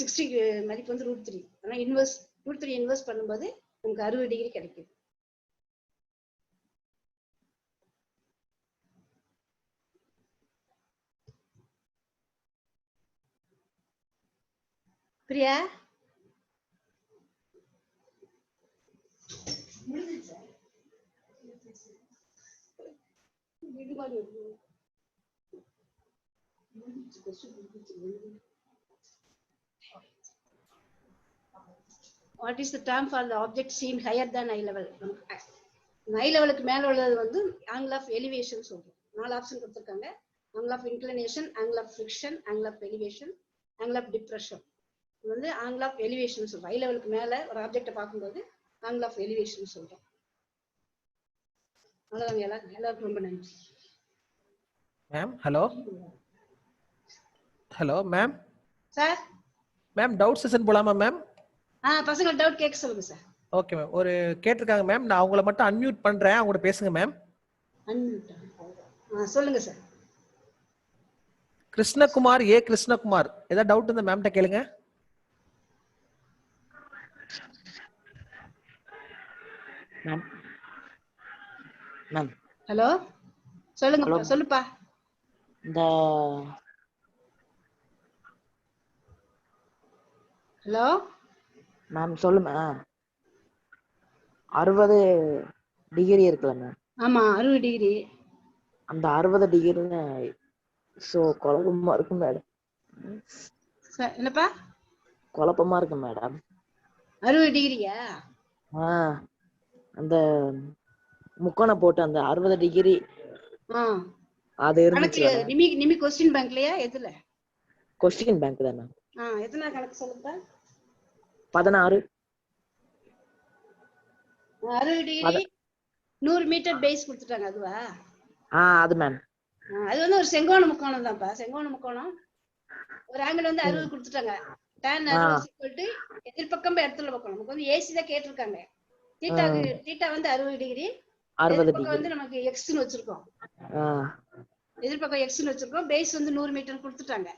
60 மதிப்பு வந்து √3, ஆனால் √3 இன்வெர்ஸ் பண்ணும்போது நமக்கு 60 டிகிரி கிடைக்கும். Priya What is the term for the object seen higher than eye level? eye levelக்கு மேல உள்ளது வந்து angle of elevation சொல்றோம். 4 ஆப்ஷன் கொடுத்திருக்காங்க. angle of inclination, angle of friction, angle of elevation, angle of depression. இது வந்து angle of elevation சொல்றோம். eye levelக்கு மேல ஒரு ஆப்ஜெக்ட்டை பார்க்கும்போது angle of elevation சொல்றோம். அவ்வளவுதான். எல்லாருக்கும் ரொம்ப நன்றி. Ma'am hello ma'am. Sir ma'am doubt session போலாமா மேம்? பசங்க டவுட் கேட்க சொல்லுங்க சார். Okay ma'am. ஒரு கேட்டிருக்காங்க மேம், நான் அவங்கள மட்டும் அன்மியூட் பண்றேன், அவங்க பேசுங்க மேம். அன்மியூட் சொல்லுங்க சார். கிருஷ்ணகுமார், கிருஷ்ணகுமார், ஏதாவது டவுட் இருந்தா மேம்கிட்ட கேளுங்க. மேம் ஹலோ சொல்லுங்கப்பா, சொல்லுப்பா. இந்த ஹலோ மேம் சொல்லுங்க. 60 டிகிரி இருக்குல்ல மேம், ஆமா 60 டிகிரி. அந்த 60 டிகிரின்னு ஸோ குழப்பமா இருக்கு மேடம். என்னப்பா? குழப்பமா இருக்கு மேடம். 60 டிகிரியா? அந்த முக்கோணம் போட்டு அந்த 60 டிகிரி அது இருந்துச்சு. நிமி கொஸ்டின் பேங்க்லயா எதுல? கொஸ்டின் பேங்க் தான் மேம். எத்தனை கணக்கு சொல்லுப்பா? 16. 60 டிகிரி 100 மீட்டர் பேஸ் கொடுத்துட்டாங்க, அதுவா? அது மேம். அது வந்து ஒரு செங்கோண முக்கோணம் தான்ப்பா. செங்கோண முக்கோணம் ஒரு ஆங்கிள் வந்து 60 கொடுத்துட்டாங்க. tan 60 எதிர்பக்கம் பை அடுத்துள்ள பக்கம். நமக்கு வந்து ஏசி தான் கேட்டிருக்காங்க. தீட்டா வந்து 60 டிகிரி, எதிர்பக்கம் வந்து நமக்கு எக்ஸ்னு வச்சிருக்கோம். எதிர்பக்கம் எக்ஸ்னு வச்சிருக்கோம். பேஸ் வந்து 100 மீட்டர் கொடுத்துட்டாங்க.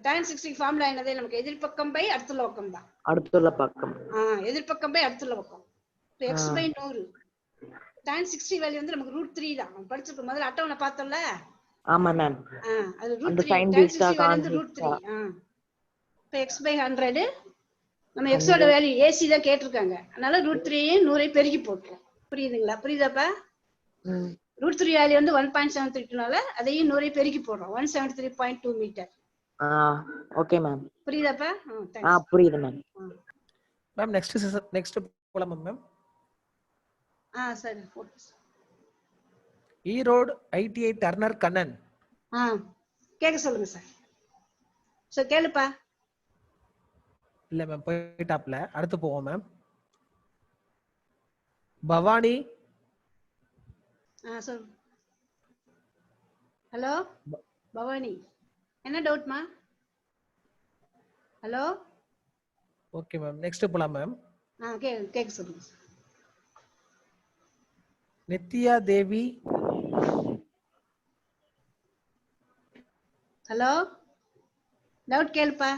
tan 60 ஃபார்முலா என்னது? நமக்கு எதிர்பக்கம் பை அடுத்துள்ள பக்கம் தான். அடுத்துள்ள பக்கம். எதிர்பக்கம் பை அடுத்துள்ள பக்கம். x by 100. tan 60 வேல்யூ வந்து நமக்கு √3 தான். நம்ம படிச்சிருக்கோம். முதல்ல அட்டவணை பார்த்தோம்ல? ஆமா மேம். அது √3. tan 60 வேல்யூ வந்து √3. இப்போ x by 100 நம்ம x ஓட வேல்யூ ஏசி தான் கேட்டிருக்காங்க. அதனால √3 100 பெருக்கி போட்டுரும். புரியுதுங்களா? புரியுதாப்பா? √3 வேல்யூ வந்து 1.732னால அதையும் 100 பெருக்கி போடுறோம். 173.2 மீட்டர். Okay ma'am. புரியுதாப்பா? புரியுது மேம். மேம் நெக்ஸ்ட் போலாமா மேம்? சரி. Erode ITI turner Kannan. கேட்க சொல்லுங்க சார். சார் கேளுப்பா. இல்ல மேம், போயிட்டாப்ல. அடுத்து போவோம் மேம். பவானி. சொல்லு. ஹலோ பவானி, என்ன டவுட்மா? ஹலோ. ஓகே மேம், நெக்ஸ்ட் போலாம் மேம். கேட்க சொல்லுங்க. நித்யா தேவி. ஹலோ, டவுட் கேளுப்பா.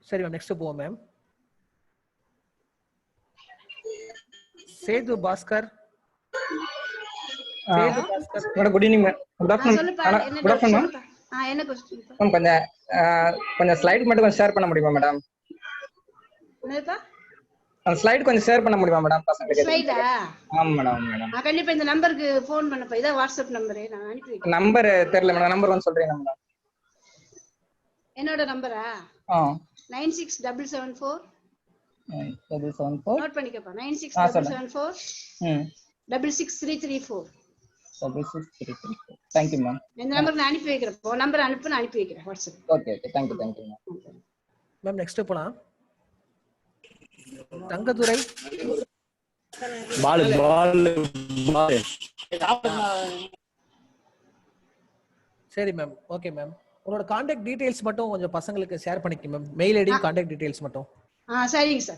சரி மேம், நெக்ஸ்ட் போவோம் ma'am. Sethu Bhaskar. Madam good evening ma'am. Good afternoon. Good afternoon ma'am. என்ன क्वेश्चन? கொஞ்சம் ஸ்லைட் மட்டும் கொஞ்சம் ஷேர் பண்ண முடியுமா மேடம்? என்னப்பா? அந்த ஸ்லைட் கொஞ்சம் ஷேர் பண்ண முடியுமா மேடம் பசங்களுக்கு? ஸ்லைடா? ஆமா மேடம். கண்டிப்பா இந்த நம்பருக்கு ஃபோன் பண்ணப்பா. இதான் வாட்ஸ்அப் நம்பர். நான் அனுப்பி வைக்கிறேன். நம்பர் தெரியல மேடம். நம்பர் வந்து சொல்றீங்க மேடம்? என்னோட நம்பரா? 96774 நோட் பண்ணிக்கப்பா. 96774 66334. 66334. Thank you ma'am. இந்த நம்பருக்கு நான் அனுப்பி வைக்கிறேன். ஃபோன் நம்பர் அனுப்பி நான் அனுப்பி வைக்கிறேன் WhatsApp. Okay thank you ma'am. Ma'am next போலாம். தங்கதுரை. பால் சரி மேம், ஓகே மேம். உங்களோட கான்டாக்ட் டீடைல்ஸ் மட்டும் கொஞ்சம் பசங்களுக்கு ஷேர் பண்ணிக்க மேம். மெயில் ஐடி, கான்டாக்ட் டீடைல்ஸ் மட்டும். சரிங்க சார்.